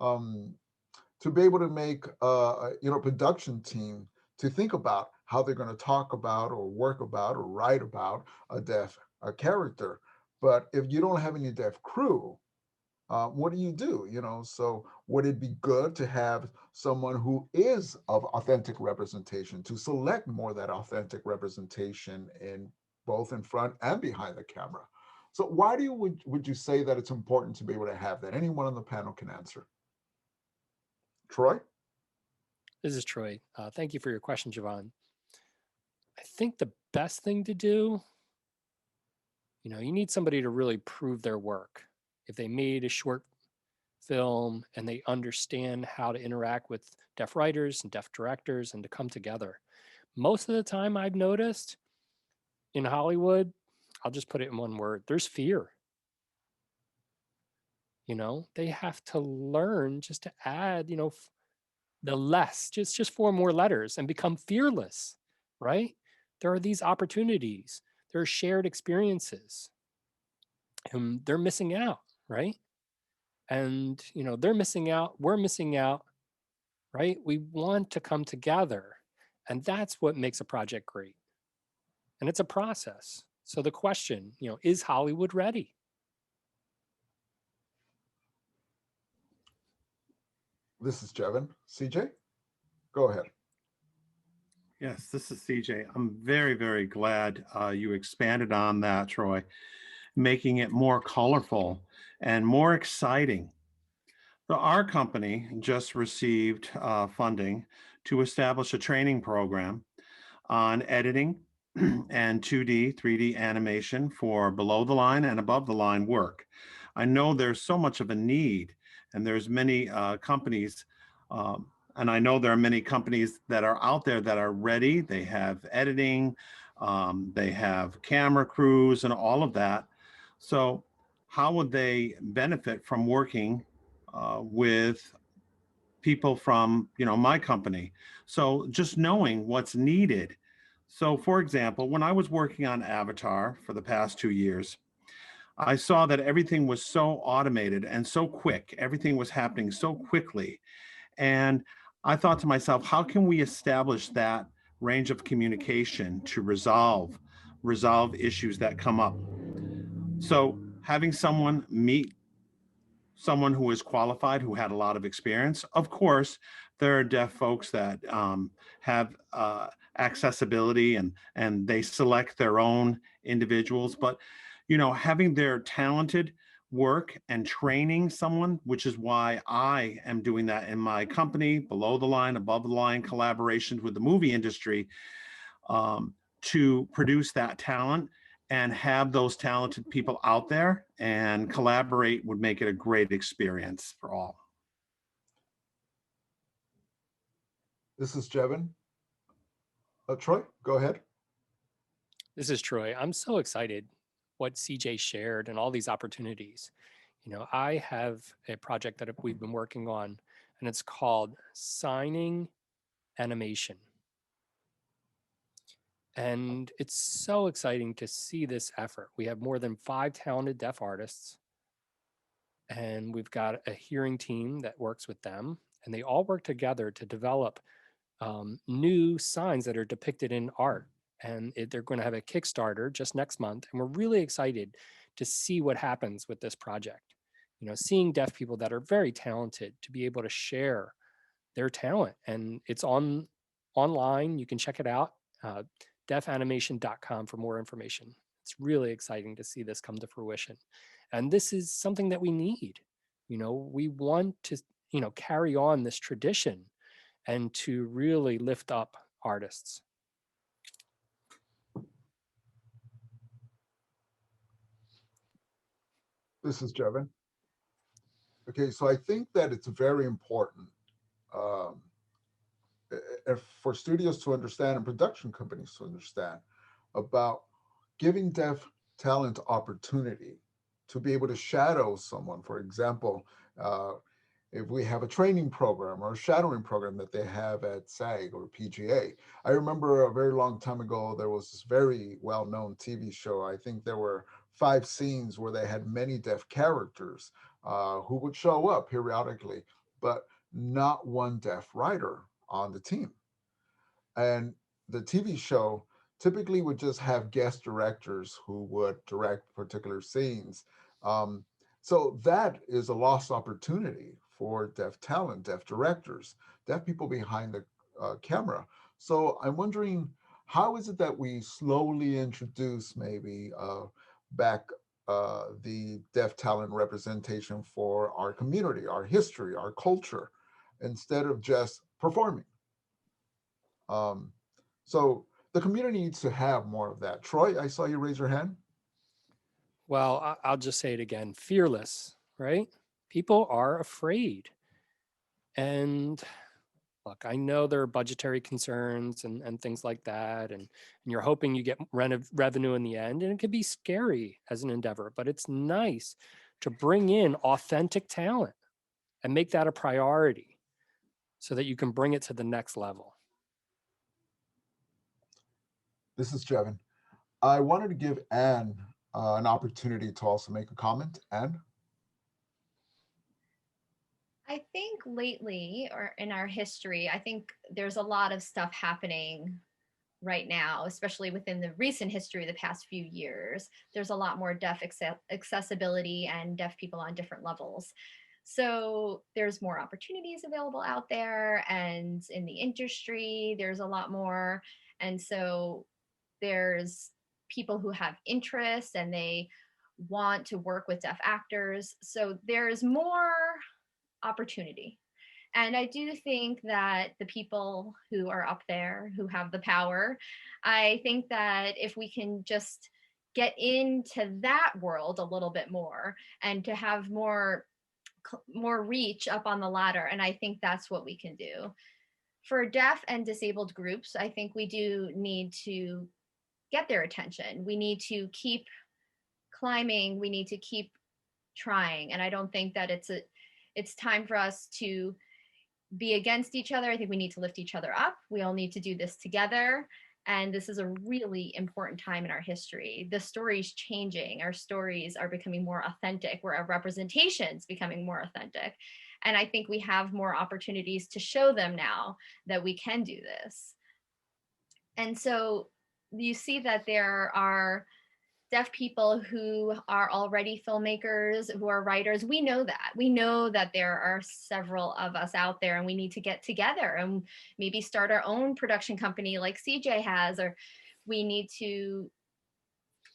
To be able to make you know, production team to think about how they're going to talk about or work about or write about a deaf character. But if you don't have any deaf crew, what do? You know, so would it be good to have someone who is of authentic representation, to select more of that authentic representation in both in front and behind the camera? So why would you say that it's important to be able to have that? Anyone on the panel can answer. Troy? This is Troy. Thank you for your question, Javon. I think the best thing to do, you know, you need somebody to really prove their work. If they made a short film and they understand how to interact with deaf writers and deaf directors and to come together. Most of the time I've noticed in Hollywood, I'll just put it in one word, there's fear. You know, they have to learn just to add, you know, the less, just 4 more letters and become fearless, right? There are these opportunities, there are shared experiences, and they're missing out, right? And, you know, they're missing out, we're missing out, right? We want to come together, and that's what makes a project great. And it's a process. So the question, you know, is Hollywood ready? This is Jevin. CJ, go ahead. Yes, this is CJ. I'm very, very glad you expanded on that, Troy, making it more colorful and more exciting. So our company just received funding to establish a training program on editing and 2D, 3D animation for below the line and above the line work. I know there's so much of a need, and there's many companies, and I know there are many companies that are out there that are ready. They have editing, they have camera crews, and all of that. So, how would they benefit from working with people from my company? So just knowing what's needed. So for example, when I was working on Avatar for the past 2 years, I saw that everything was so automated and so quick. Everything was happening so quickly. And I thought to myself, how can we establish that range of communication to resolve issues that come up? So having someone meet someone who is qualified, who had a lot of experience. Of course, there are deaf folks that have accessibility, and they select their own individuals. But having their talented work and training someone, which is why I am doing that in my company, below the line, above the line collaborations with the movie industry, to produce that talent and have those talented people out there and collaborate would make it a great experience for all. This is Jevin. Troy, go ahead. This is Troy. I'm so excited what CJ shared and all these opportunities. I have a project that we've been working on, and it's called Signing Animation. And it's so exciting to see this effort. We have more than 5 talented deaf artists, and we've got a hearing team that works with them, and they all work together to develop new signs that are depicted in art. And they're going to have a Kickstarter just next month, and we're really excited to see what happens with this project. Seeing deaf people that are very talented to be able to share their talent, and it's online. You can check it out, defanimation.com for more information. It's really exciting to see this come to fruition, and this is something that we need. We want to carry on this tradition and to really lift up artists. This is Jevin. Okay, so I think that it's very important um, for studios to understand and production companies to understand about giving deaf talent opportunity to be able to shadow someone. For example, if we have a training program or a shadowing program that they have at SAG or PGA. I remember a very long time ago, there was this very well-known TV show. I think there were 5 scenes where they had many deaf characters who would show up periodically, but not one deaf writer on the team. And the TV show typically would just have guest directors who would direct particular scenes. Um, so that is a lost opportunity for deaf talent, deaf directors, deaf people behind the camera. So I'm wondering, how is it that we slowly introduce maybe back the deaf talent representation for our community, our history, our culture, instead of just performing? Um, so the community needs to have more of that. Troy, I saw you raise your hand. Well, I'll just say it again, fearless, right? People are afraid. And look, I know there are budgetary concerns and things like that, and you're hoping you get revenue in the end, and it can be scary as an endeavor, but it's nice to bring in authentic talent and make that a priority so that you can bring it to the next level. This is Jevin. I wanted to give Anne an opportunity to also make a comment. Anne? I think lately, or in our history, I think there's a lot of stuff happening right now, especially within the recent history of the past few years. There's a lot more deaf accessibility and deaf people on different levels. So there's more opportunities available out there, and in the industry, there's a lot more. And so there's people who have interest and they want to work with deaf actors. So there's more opportunity. And I do think that the people who are up there, who have the power, I think that if we can just get into that world a little bit more and to have more reach up on the ladder, and I think that's what we can do. For deaf and disabled groups, I think we do need to get their attention. We need to keep climbing. We need to keep trying. And I don't think that it's time for us to be against each other. I think we need to lift each other up. We all need to do this together. And this is a really important time in our history. The story's changing. Our stories are becoming more authentic, where our representation's becoming more authentic. And I think we have more opportunities to show them now that we can do this. And so you see that there are deaf people who are already filmmakers, who are writers. We know that. We know that there are several of us out there, and we need to get together and maybe start our own production company like CJ has, or we need to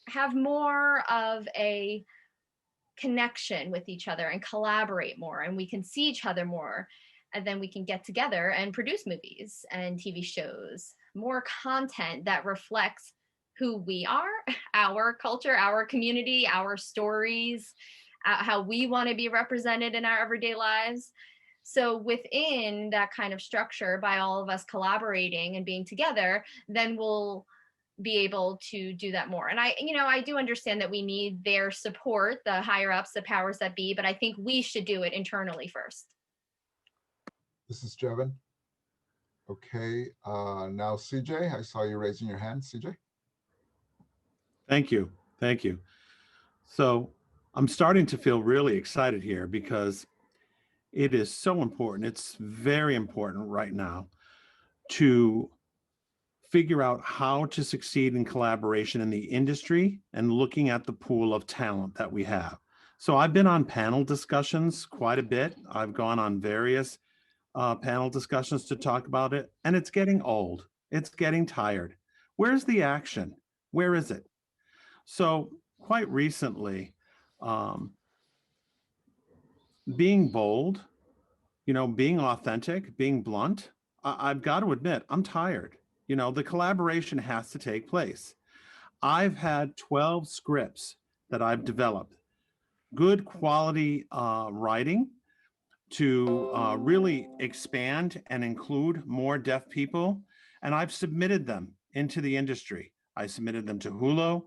have more of a connection with each other and collaborate more, and we can see each other more, and then we can get together and produce movies and TV shows, more content that reflects who we are, our culture, our community, our stories, how we want to be represented in our everyday lives. So within that kind of structure, by all of us collaborating and being together, then we'll be able to do that more. And I do understand that we need their support, the higher ups, the powers that be, but I think we should do it internally first. This is Jevin. Okay, now CJ, I saw you raising your hand, CJ. Thank you. Thank you. So I'm starting to feel really excited here because it is so important. It's very important right now to figure out how to succeed in collaboration in the industry and looking at the pool of talent that we have. So I've been on panel discussions quite a bit. I've gone on various panel discussions to talk about it, and it's getting old. It's getting tired. Where's the action? Where is it? So quite recently, being bold, being authentic, being blunt, I've got to admit, I'm tired. The collaboration has to take place. I've had 12 scripts that I've developed, good quality writing to really expand and include more deaf people. And I've submitted them into the industry. I submitted them to Hulu,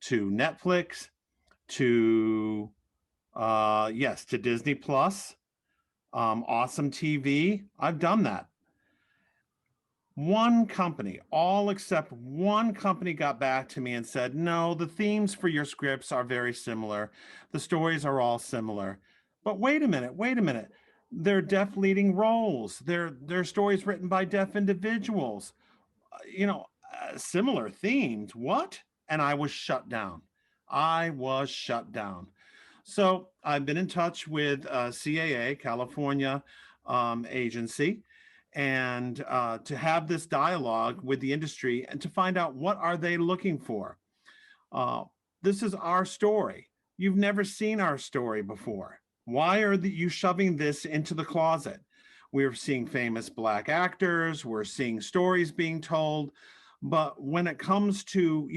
to Netflix, to to Disney Plus, Awesome TV. I've done that. One company, all except one company, got back to me and said, no, the themes for your scripts are very similar. The stories are all similar. But wait a minute. They're deaf leading roles. They're stories written by deaf individuals. Similar themes. What? And I was shut down. So I've been in touch with CAA, California agency, and to have this dialogue with the industry and to find out what are they looking for. This is our story. You've never seen our story before. Why are you shoving this into the closet? We're seeing famous Black actors. We're seeing stories being told. But when it comes to,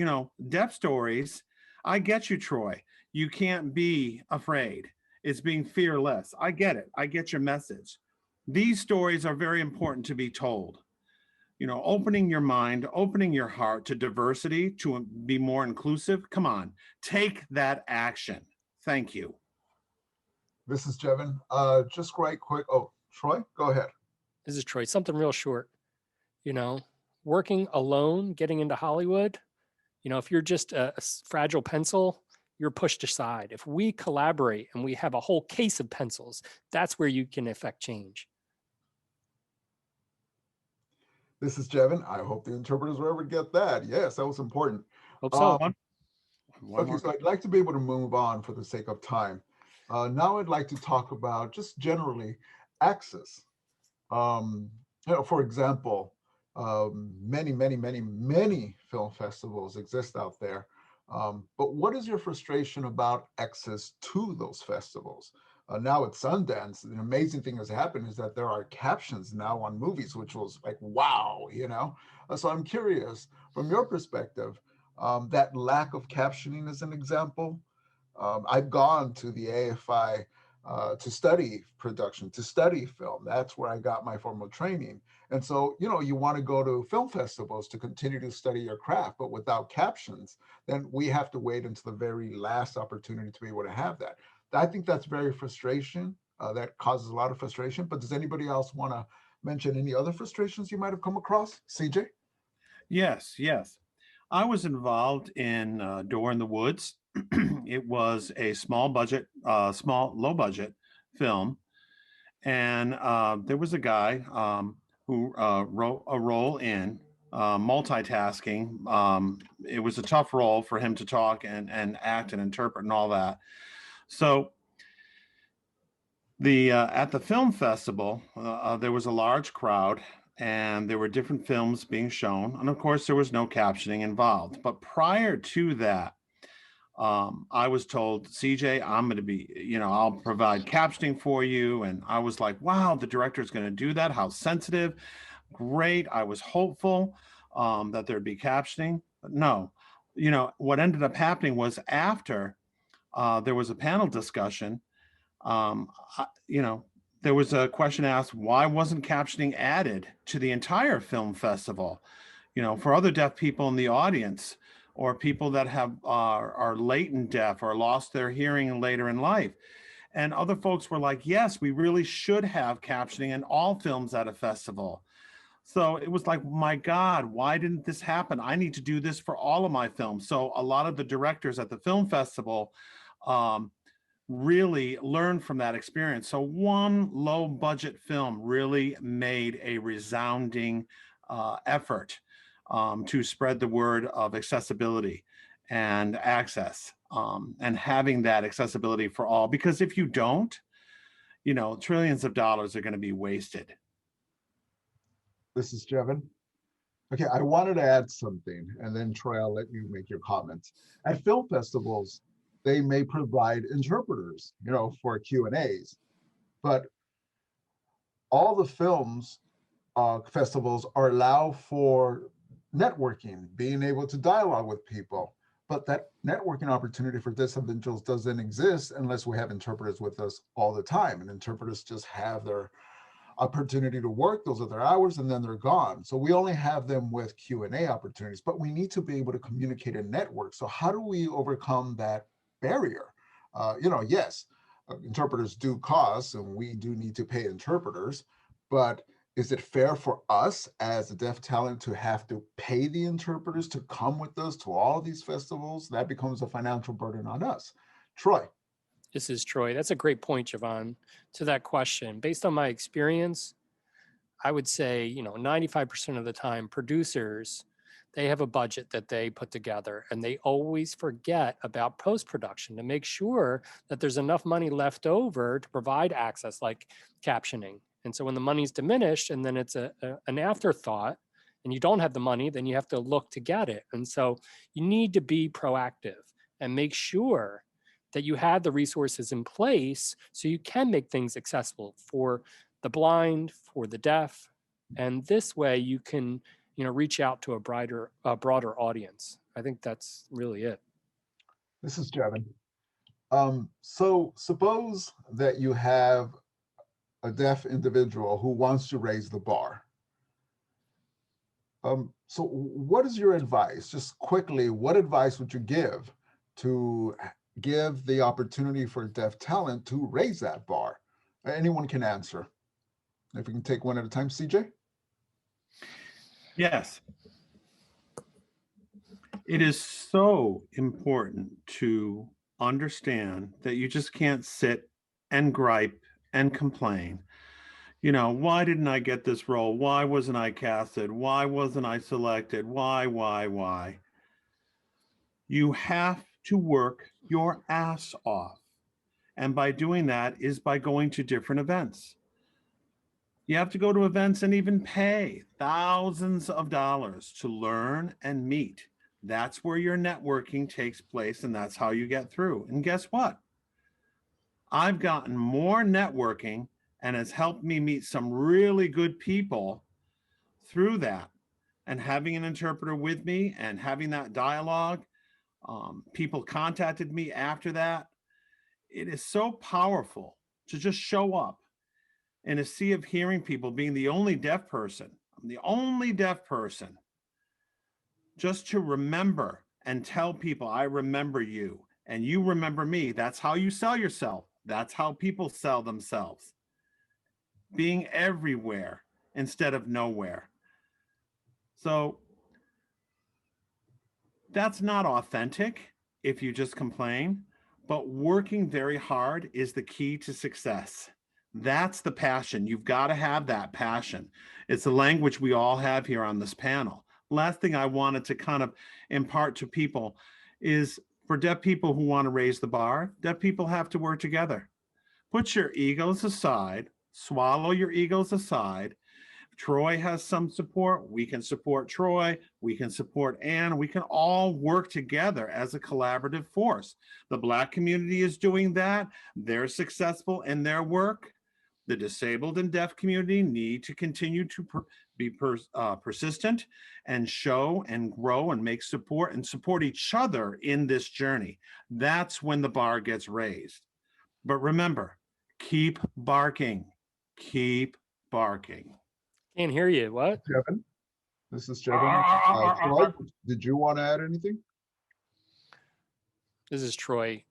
deaf stories, I get you, Troy. You can't be afraid. It's being fearless. I get it. I get your message. These stories are very important to be told. Opening your mind, opening your heart to diversity, to be more inclusive. Come on, take that action. Thank you. This is Jevin. Just right quick. Oh, Troy, go ahead. This is Troy. Something real short. Working alone, getting into Hollywood, if you're just a fragile pencil, you're pushed aside. If we collaborate and we have a whole case of pencils, that's where you can affect change. This is Jevin. I hope the interpreters will ever get that. Yes, that was important. Hope so. Okay, so I'd like to be able to move on for the sake of time. Now I'd like to talk about just generally access. For example, many film festivals exist out there. But what is your frustration about access to those festivals? Now at Sundance, an amazing thing has happened is that there are captions now on movies, which was like, wow. So I'm curious, from your perspective, that lack of captioning is an example. I've gone to the AFI to study production, to study film. That's where I got my formal training. And so, you want to go to film festivals to continue to study your craft, but without captions, then we have to wait until the very last opportunity to be able to have that. I think that's very frustration. That causes a lot of frustration. But does anybody else want to mention any other frustrations you might have come across? CJ? Yes, yes. I was involved in Door in the Woods. It was a low budget film. And there was a guy who wrote a role in multitasking. It was a tough role for him to talk and act and interpret and all that. So the at the film festival, there was a large crowd and there were different films being shown. And of course, there was no captioning involved. But prior to that, I was told, CJ, I'm going to be, I'll provide captioning for you. And I was like, wow, the director is going to do that. How sensitive. Great. I was hopeful that there'd be captioning. But no, what ended up happening was after there was a panel discussion, um, there was a question asked, why wasn't captioning added to the entire film festival? For other deaf people in the audience, or people that are latent deaf or lost their hearing later in life. And other folks were like, yes, we really should have captioning in all films at a festival. So it was like, my God, why didn't this happen? I need to do this for all of my films. So a lot of the directors at the film festival really learned from that experience. So one low budget film really made a resounding effort to spread the word of accessibility and access, and having that accessibility for all. Because if you don't, trillions of dollars are going to be wasted. This is Jevin. Okay, I wanted to add something, and then Troy, I'll let you make your comments. At film festivals, they may provide interpreters, for Q&As, but all the films festivals are allowed for networking, being able to dialogue with people. But that networking opportunity for disabled individuals doesn't exist unless we have interpreters with us all the time. And interpreters just have their opportunity to work, those are their hours, and then they're gone. So we only have them with Q&A opportunities, but we need to be able to communicate and network. So how do we overcome that barrier? Yes, interpreters do cost, and we do need to pay interpreters, but is it fair for us as a deaf talent to have to pay the interpreters to come with us to all these festivals? That becomes a financial burden on us. Troy. This is Troy. That's a great point, Javon, to that question. Based on my experience, I would say, 95% of the time, producers, they have a budget that they put together and they always forget about post-production to make sure that there's enough money left over to provide access like captioning. And so when the money's diminished and then it's an afterthought and you don't have the money, then you have to look to get it. And so you need to be proactive and make sure that you have the resources in place so you can make things accessible for the blind, for the deaf. And this way you can, reach out to a broader audience. I think that's really it. This is Jevin. So suppose that you have a deaf individual who wants to raise the bar. So what is your advice? Just quickly, what advice would you give to give the opportunity for deaf talent to raise that bar? Anyone can answer. If we can take one at a time, CJ? Yes. It is so important to understand that you just can't sit and gripe and complain. Why didn't I get this role? Why wasn't I casted? Why wasn't I selected? Why? You have to work your ass off. And by doing that is by going to different events. You have to go to events and even pay thousands of dollars to learn and meet. That's where your networking takes place, and that's how you get through. And guess what? I've gotten more networking and has helped me meet some really good people through that. And having an interpreter with me and having that dialogue, people contacted me after that. It is so powerful to just show up in a sea of hearing people, being the only deaf person. I'm the only deaf person. Just to remember and tell people, I remember you and you remember me. That's how you sell yourself. That's how people sell themselves. Being everywhere instead of nowhere. So that's not authentic if you just complain, but working very hard is the key to success. That's the passion. You've got to have that passion. It's the language we all have here on this panel. Last thing I wanted to kind of impart to people is for deaf people who want to raise the bar, deaf people have to work together. Put your egos aside, swallow your egos aside. Troy has some support, we can support Troy, we can support Ann, we can all work together as a collaborative force. The Black community is doing that. They're successful in their work. The disabled and deaf community need to continue to be persistent and show and grow and make support and support each other in this journey. That's when the bar gets raised. But remember, keep barking, keep barking. Can't hear you. What? Jevin, this is Jevin. Troy, did you want to add anything? This is Troy.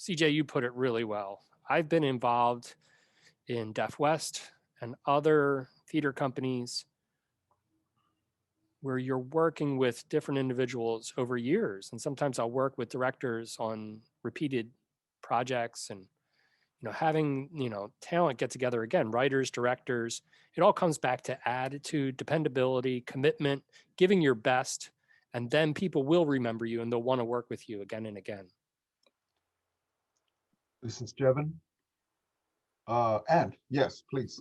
CJ, you put it really well. I've been involved in Deaf West and other theater companies where you're working with different individuals over years. And sometimes I'll work with directors on repeated projects and having, talent get together again, writers, directors, it all comes back to attitude, dependability, commitment, giving your best, and then people will remember you and they'll want to work with you again and again. This is Jevin. And yes, please.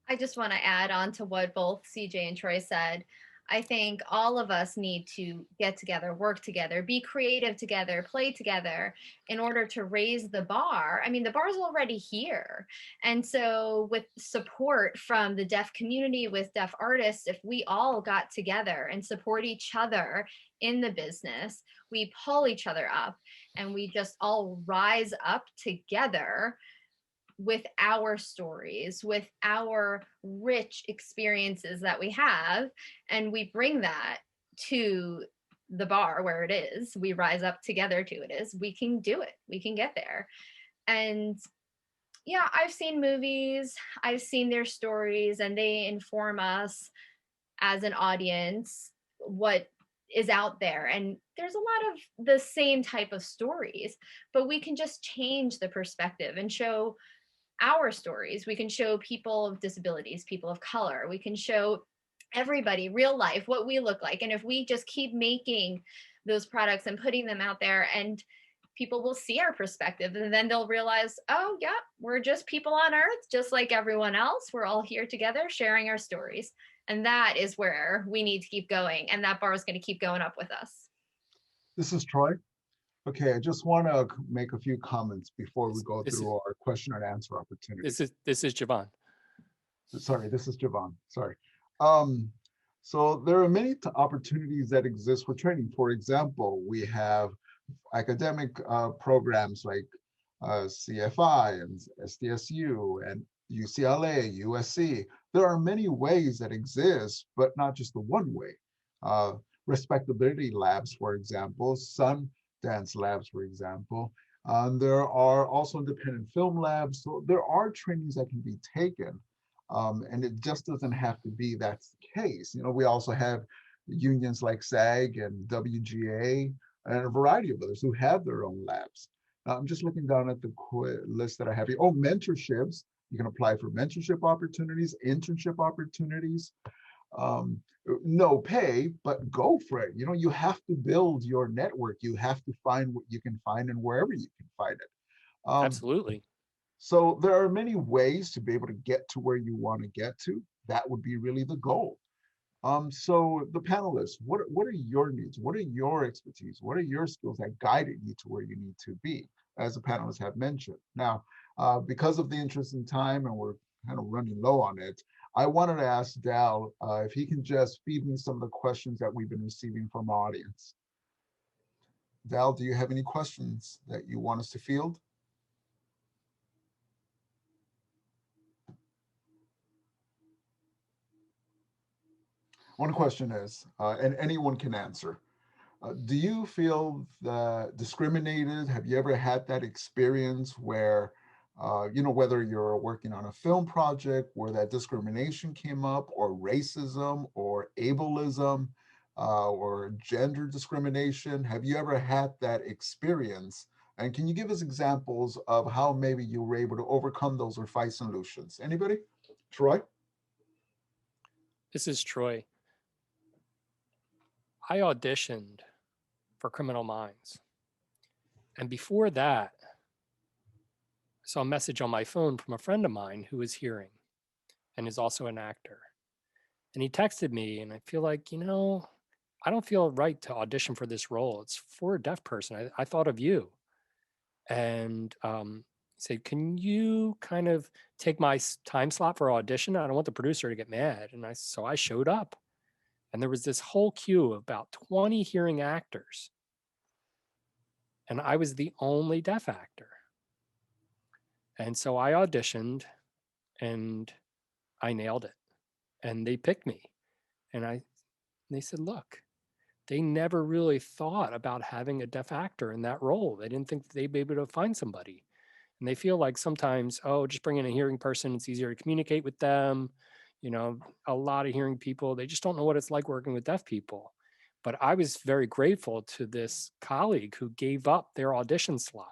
I just want to add on to what both CJ and Troy said. I think all of us need to get together, work together, be creative together, play together in order to raise the bar. I mean, the bar is already here. And so with support from the deaf community, with deaf artists, if we all got together and support each other in the business, we pull each other up and we just all rise up together with our stories, with our rich experiences that we have, and we bring that to the bar where it is. We rise up together to it is. We can do it. We can get there. And yeah, I've seen movies, I've seen their stories, and they inform us as an audience what is out there. And there's a lot of the same type of stories, but we can just change the perspective and show our stories. We can show people of disabilities, people of color. We can show everybody real life, what we look like. And if we just keep making those products and putting them out there, and people will see our perspective, and then they'll realize, oh yeah, we're just people on earth, just like everyone else. We're all here together sharing our stories. And that is where we need to keep going. And that bar is going to keep going up with us. This is Troy. Okay, I just want to make a few comments before we go through our question and answer opportunity. This is Javon. Sorry, this is Javon. Sorry. So there are many opportunities that exist for training. For example, we have academic programs like CFI and SDSU and UCLA, USC. There are many ways that exist, but not just the one way. Respectability labs, for example, Sundance labs, for example. There are also independent film labs. So there are trainings that can be taken. And it just doesn't have to be that's the case. We also have unions like SAG and WGA and a variety of others who have their own labs. I'm just looking down at the list that I have here. Oh, mentorships. You can apply for mentorship opportunities, internship opportunities. no pay, but go for it. You have to build your network. You have to find what you can find and wherever you can find it. Absolutely. So there are many ways to be able to get to where you want to get to. That would be really the goal. So the panelists, what are your needs? What are your expertise? What are your skills that guided you to where you need to be, as the panelists have mentioned? Now, because of the interest in time, and we're kind of running low on it, I wanted to ask Dal if he can just feed me some of the questions that we've been receiving from our audience. Dal, do you have any questions that you want us to field? One question is, and anyone can answer, do you feel discriminated? Have you ever had that experience where, whether you're working on a film project where that discrimination came up, or racism, or ableism, or gender discrimination? Have you ever had that experience? And can you give us examples of how maybe you were able to overcome those or find solutions? Anybody? Troy? This is Troy. I auditioned for Criminal Minds. And before that, I saw a message on my phone from a friend of mine who is hearing and is also an actor. And he texted me, and I feel like, I don't feel right to audition for this role. It's for a deaf person. I thought of you. And he said, can you kind of take my time slot for audition? I don't want the producer to get mad. And so I showed up. And there was this whole queue of about 20 hearing actors. And I was the only deaf actor. And so I auditioned and I nailed it. And they picked me. And they said, look, they never really thought about having a deaf actor in that role. They didn't think they'd be able to find somebody. And they feel like sometimes, just bring in a hearing person, it's easier to communicate with them. A lot of hearing people, they just don't know what it's like working with deaf people. But I was very grateful to this colleague who gave up their audition slot.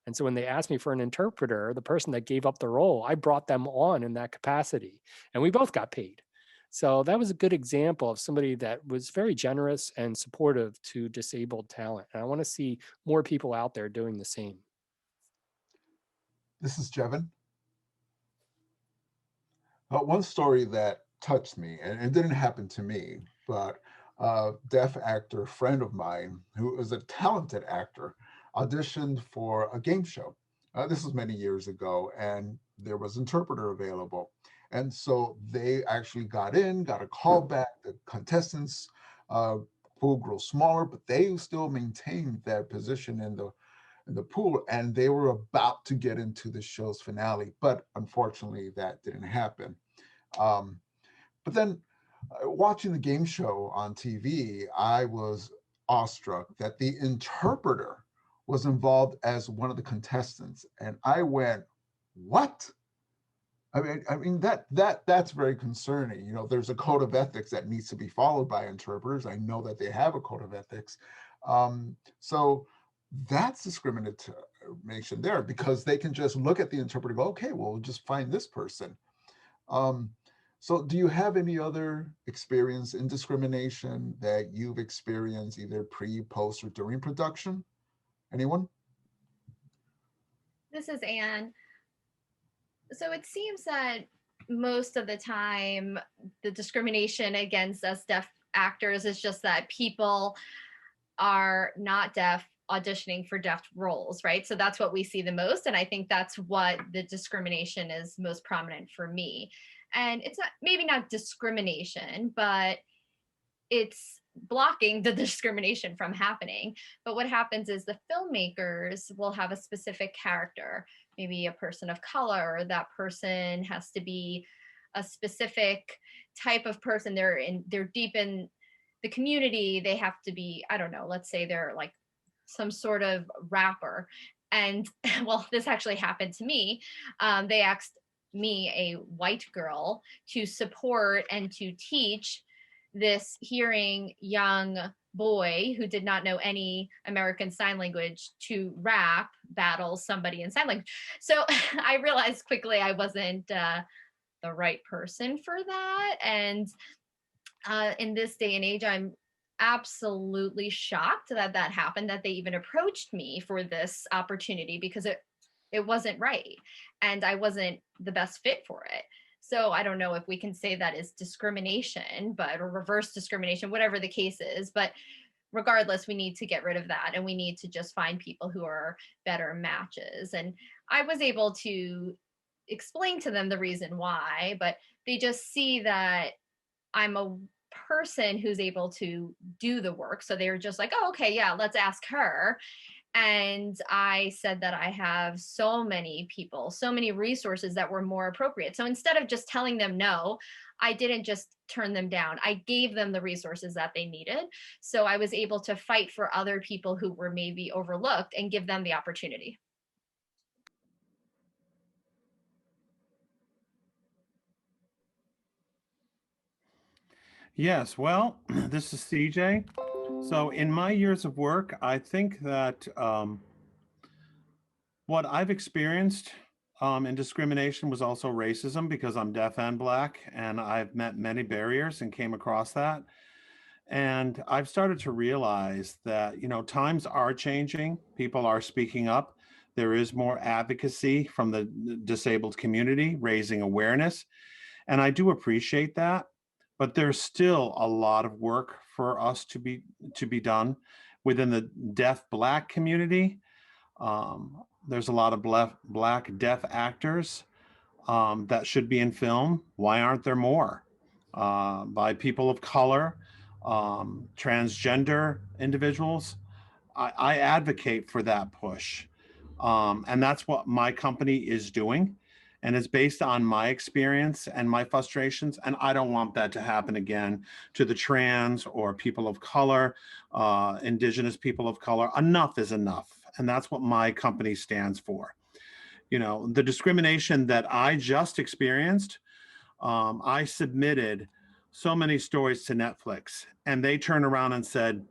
And so when they asked me for an interpreter, the person that gave up the role, I brought them on in that capacity. And we both got paid. So that was a good example of somebody that was very generous and supportive to disabled talent. And I want to see more people out there doing the same. This is Jevin. One story that touched me, and it didn't happen to me, but a deaf actor friend of mine who is a talented actor auditioned for a game show. This was many years ago, and there was interpreter available. And so they actually got a call back. The contestants pool grew smaller, but they still maintained their position in the pool, and they were about to get into the show's finale, but unfortunately that didn't happen. But then watching the game show on TV, I was awestruck that the interpreter was involved as one of the contestants, and I went, "What?" I mean that's very concerning. There's a code of ethics that needs to be followed by interpreters. I know that they have a code of ethics, so that's discrimination there, because they can just look at the interpreter and go, okay, well, we'll just find this person. So do you have any other experience in discrimination that you've experienced either pre, post, or during production? Anyone? This is Anne. So it seems that most of the time, the discrimination against us deaf actors is just that people are not deaf auditioning for deaf roles, right? So that's what we see the most. And I think that's what the discrimination is most prominent for me. And it's maybe not discrimination, but it's blocking the discrimination from happening. But what happens is the filmmakers will have a specific character, maybe a person of color. That person has to be a specific type of person. They're deep in the community. They have to be, I don't know, let's say they're like some sort of rapper. And well, this actually happened to me. They asked me, a white girl, to support and to teach this hearing young boy who did not know any American Sign Language to rap battle somebody in sign language. So I realized quickly I wasn't the right person for that. And in this day and age, I'm absolutely shocked that that happened, that they even approached me for this opportunity, because it wasn't right and I wasn't the best fit for it. So I don't know if we can say that is discrimination, but or reverse discrimination, whatever the case is. But regardless, we need to get rid of that, and we need to just find people who are better matches. And I was able to explain to them the reason why, but they just see that I'm a person who's able to do the work. So they were just like, oh, okay, yeah, let's ask her. And I said that I have so many people, so many resources that were more appropriate. So instead of just telling them no, I didn't just turn them down. I gave them the resources that they needed. So I was able to fight for other people who were maybe overlooked and give them the opportunity. Yes, well, this is CJ. So in my years of work, I think that what I've experienced in discrimination was also racism, because I'm deaf and Black, and I've met many barriers and came across that. And I've started to realize that, you know, times are changing. People are speaking up. There is more advocacy from the disabled community, raising awareness. And I do appreciate that. But there's still a lot of work for us to be done within the deaf Black community. There's a lot of Black deaf actors that should be in film. Why aren't there more? By people of color, transgender individuals. I advocate for that push. And that's what my company is doing. And it's based on my experience and my frustrations. And I don't want that to happen again to the trans or people of color, indigenous people of color. Enough is enough. And that's what my company stands for. You know, the discrimination that I just experienced, I submitted so many stories to Netflix, and they turned around and said,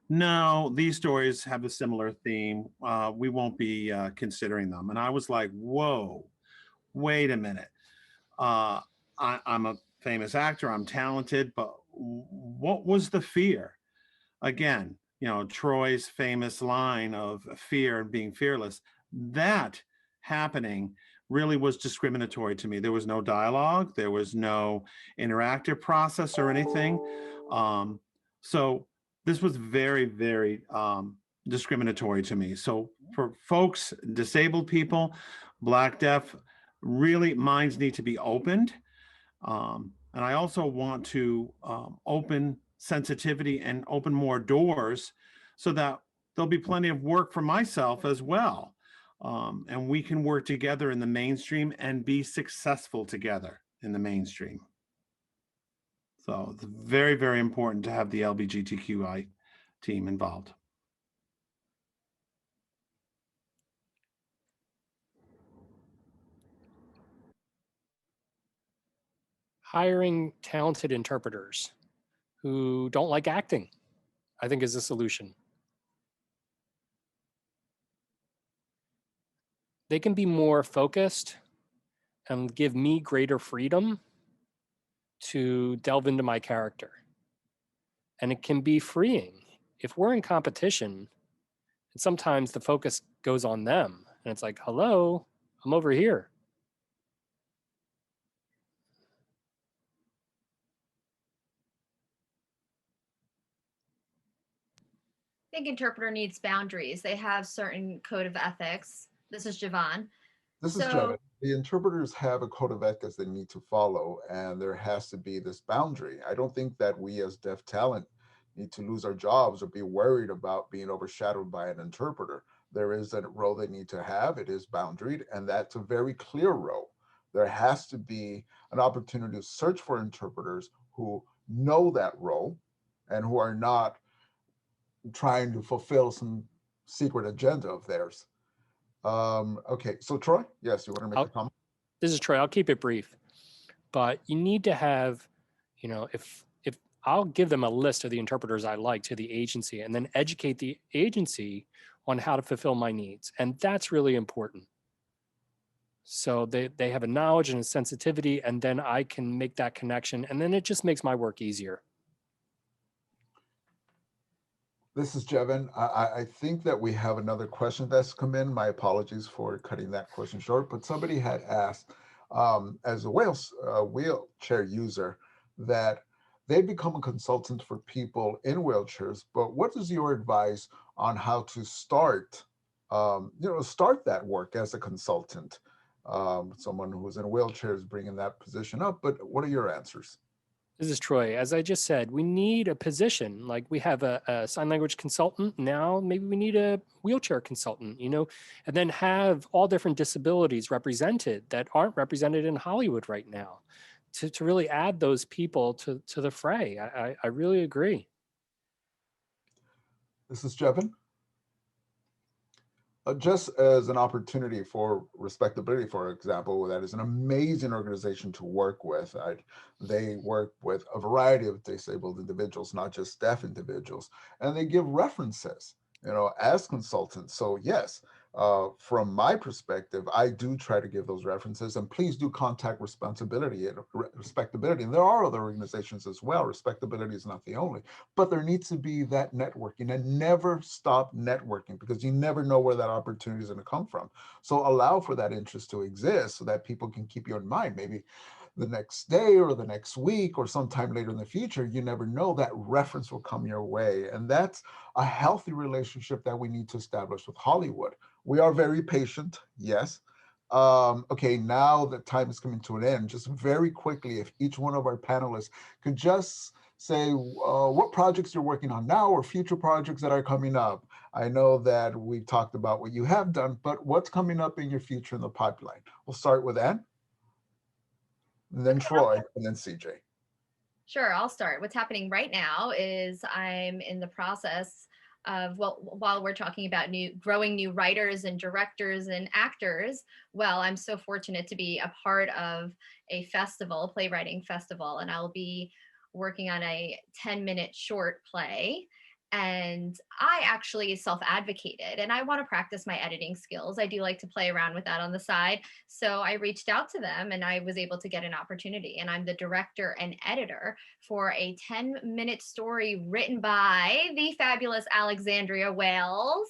no, these stories have a similar theme. We won't be considering them. And I was like, whoa, wait a minute. I'm a famous actor, I'm talented, but what was the fear? Again, you know, Troy's famous line of fear and being fearless, that happening really was discriminatory to me. There was no dialogue, there was no interactive process or anything. So this was very, very discriminatory to me. So for folks, disabled people, Black, deaf, really minds need to be opened. And I also want to open sensitivity and open more doors so that there'll be plenty of work for myself as well. And we can work together in the mainstream and be successful together in the mainstream. So it's very, very important to have the LGBTQI team involved. Hiring talented interpreters who don't like acting, I think, is a solution. They can be more focused and give me greater freedom to delve into my character. And it can be freeing. If we're in competition, and sometimes the focus goes on them, and it's like, hello, I'm over here. I think interpreter needs boundaries. They have certain code of ethics. This is Javon. This is Jenna. The interpreters have a code of ethics they need to follow, and there has to be this boundary. I don't think that we as deaf talent need to lose our jobs or be worried about being overshadowed by an interpreter. There is a role they need to have. It is boundaried, and that's a very clear role. There has to be an opportunity to search for interpreters who know that role and who are not trying to fulfill some secret agenda of theirs. Okay, so Troy, yes, you want to make a comment? This is Troy. I'll keep it brief, but you need to have, you know, if I'll give them a list of the interpreters I like to the agency, and then educate the agency on how to fulfill my needs, and that's really important. So they have a knowledge and a sensitivity, and then I can make that connection, and then it just makes my work easier. This is Jevin. I think that we have another question that's come in. My apologies for cutting that question short, but somebody had asked, as a wheelchair user, that they become a consultant for people in wheelchairs, but what is your advice on how to start, start that work as a consultant? Someone who's in a wheelchair is bringing that position up, but what are your answers? This is Troy. As I just said, we need a position. Like we have a sign language consultant now, maybe we need a wheelchair consultant, and then have all different disabilities represented that aren't represented in Hollywood right now to really add those people to the fray. I really agree. This is Jevin. Just as an opportunity for respectability, for example, that is an amazing organization to work with. They work with a variety of disabled individuals, not just deaf individuals, and they give references, as consultants. So yes, from my perspective, I do try to give those references, and please do contact responsibility and respectability. And there are other organizations as well. Respectability is not the only, but there needs to be that networking, and never stop networking, because you never know where that opportunity is going to come from. So allow for that interest to exist so that people can keep you in mind. Maybe the next day or the next week or sometime later in the future, you never know, that reference will come your way. And that's a healthy relationship that we need to establish with Hollywood. We are very patient, yes. Okay, now that time is coming to an end, just very quickly, if each one of our panelists could just say what projects you're working on now or future projects that are coming up. I know that we talked about what you have done, but what's coming up in your future in the pipeline? We'll start with Anne, and then Troy, and then CJ. Sure, I'll start. What's happening right now is I'm in the process of, while we're talking about growing new writers and directors and actors, I'm so fortunate to be a part of a festival, playwriting festival, and I'll be working on a 10-minute short play. And I actually self-advocated, and I want to practice my editing skills. I do like to play around with that on the side. So I reached out to them and I was able to get an opportunity. And I'm the director and editor for a 10-minute story written by the fabulous Alexandra Williams.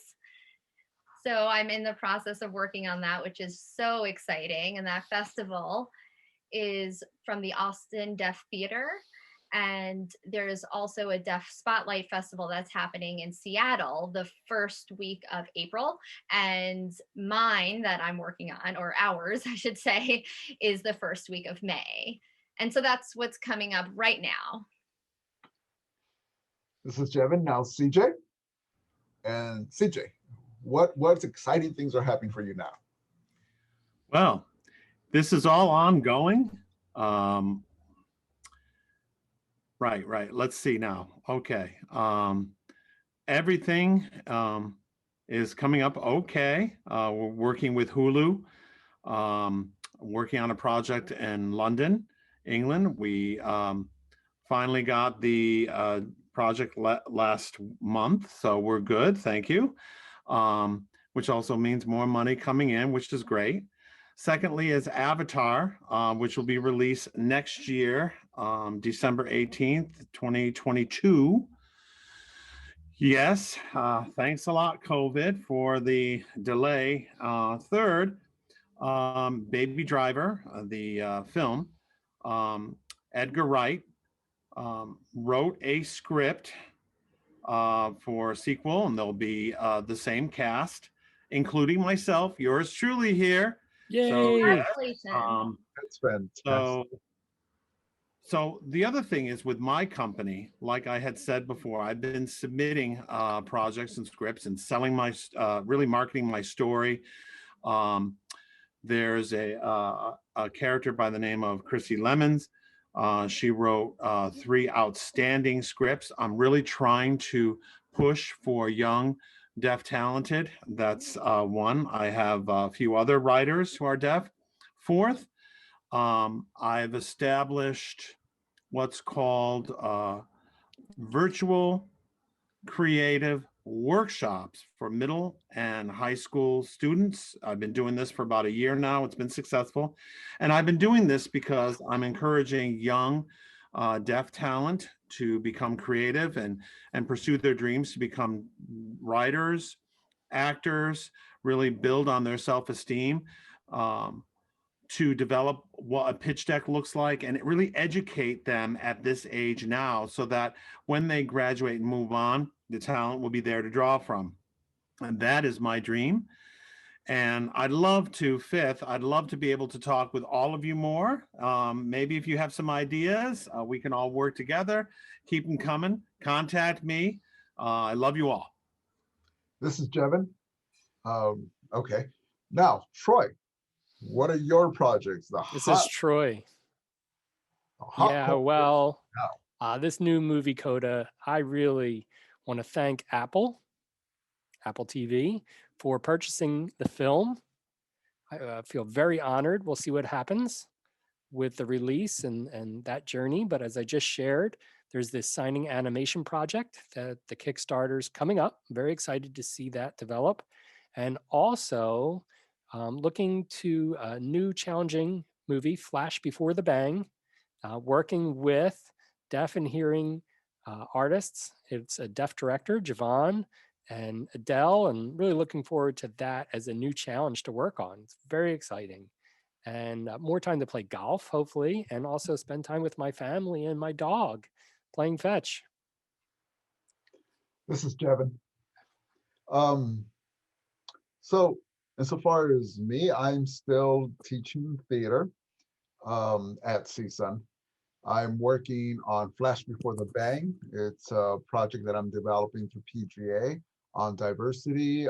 So I'm in the process of working on that, which is so exciting. And that festival is from the Austin Deaf Theater. And there's also a Deaf Spotlight Festival that's happening in Seattle the first week of April. And mine that I'm working on, or ours, I should say, is the first week of May. And so that's what's coming up right now. This is Jevin. Now CJ. And CJ, what exciting things are happening for you now? Well, this is all ongoing. Right. Let's see now. Okay. Everything is coming up okay. We're working with Hulu, working on a project in London, England. We finally got the project last month, so we're good. Thank you. Which also means more money coming in, which is great. Secondly is Avatar, which will be released next year, December 18th, 2022. Yes, thanks a lot, COVID, for the delay. Third, Baby Driver, the film. Edgar Wright wrote a script for a sequel, and there'll be the same cast, including myself, yours truly here. Yay! Congratulations. That's fantastic. So the other thing is with my company, like I had said before, I've been submitting projects and scripts and selling really marketing my story. There's a character by the name of Chrissy Lemons. She wrote 3 outstanding scripts. I'm really trying to push for young deaf talented. That's one. I have a few other writers who are deaf. Fourth, I've established what's called virtual creative workshops for middle and high school students. I've been doing this for about a year now. It's been successful. And I've been doing this because I'm encouraging young deaf talent to become creative and pursue their dreams to become writers, actors, really build on their self-esteem, to develop what a pitch deck looks like, and really educate them at this age now, so that when they graduate and move on, the talent will be there to draw from. And that is my dream. And I'd love to be able to talk with all of you more. Maybe if you have some ideas, we can all work together. Keep them coming. Contact me. I love you all. This is Jevin. Okay. Now, Troy, what are your projects? This is Troy. Yeah, well, this new movie CODA, I really want to thank Apple TV, for purchasing the film. I feel very honored. We'll see what happens with the release and that journey. But as I just shared, there's this signing animation project that the Kickstarter's coming up. I'm very excited to see that develop. And also looking to a new challenging movie, Flash Before the Bang, working with deaf and hearing artists. It's a deaf director, Javon and Adele, and really looking forward to that as a new challenge to work on. It's very exciting. And more time to play golf, hopefully, and also spend time with my family and my dog playing fetch. This is Jevin. So insofar as me, I'm still teaching theater at CSUN. I'm working on Flash Before the Bang. It's a project that I'm developing through PGA on diversity.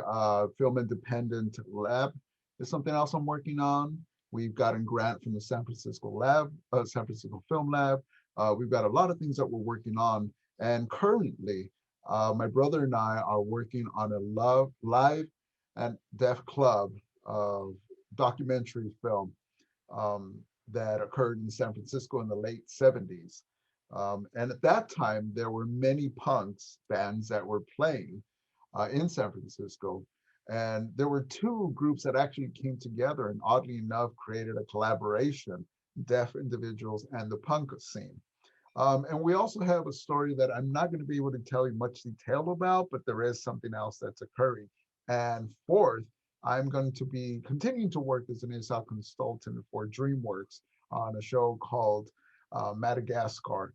Film Independent Lab is something else I'm working on. We've gotten grant from the San Francisco Film Lab. We've got a lot of things that we're working on. And currently, my brother and I are working on a live and deaf club documentary film that occurred in San Francisco in the late 70s. And at that time, there were many punks bands that were playing in San Francisco. And there were two groups that actually came together and oddly enough created a collaboration, deaf individuals and the punk scene. And we also have a story that I'm not going to be able to tell you much detail about, but there is something else that's occurring. And fourth, I'm going to be continuing to work as an inside consultant for DreamWorks on a show called Madagascar,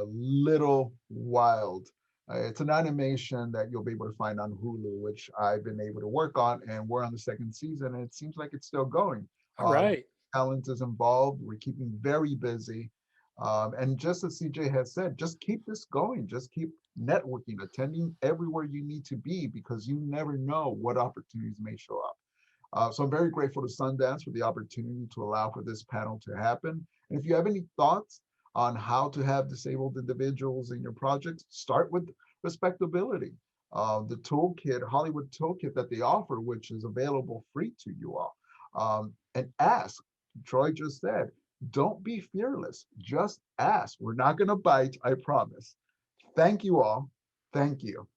Little Wild. It's an animation that you'll be able to find on Hulu, which I've been able to work on, and we're on the second season, and it seems like it's still going. All right. Talent is involved. We're keeping very busy. And just as CJ has said, just keep this going. Just keep networking, attending everywhere you need to be, because you never know what opportunities may show up. So I'm very grateful to Sundance for the opportunity to allow for this panel to happen. And if you have any thoughts on how to have disabled individuals in your projects, start with respectability. The toolkit, Hollywood toolkit that they offer, which is available free to you all. And ask, Troy just said, don't be fearless, just ask. We're not gonna bite, I promise. Thank you all, thank you.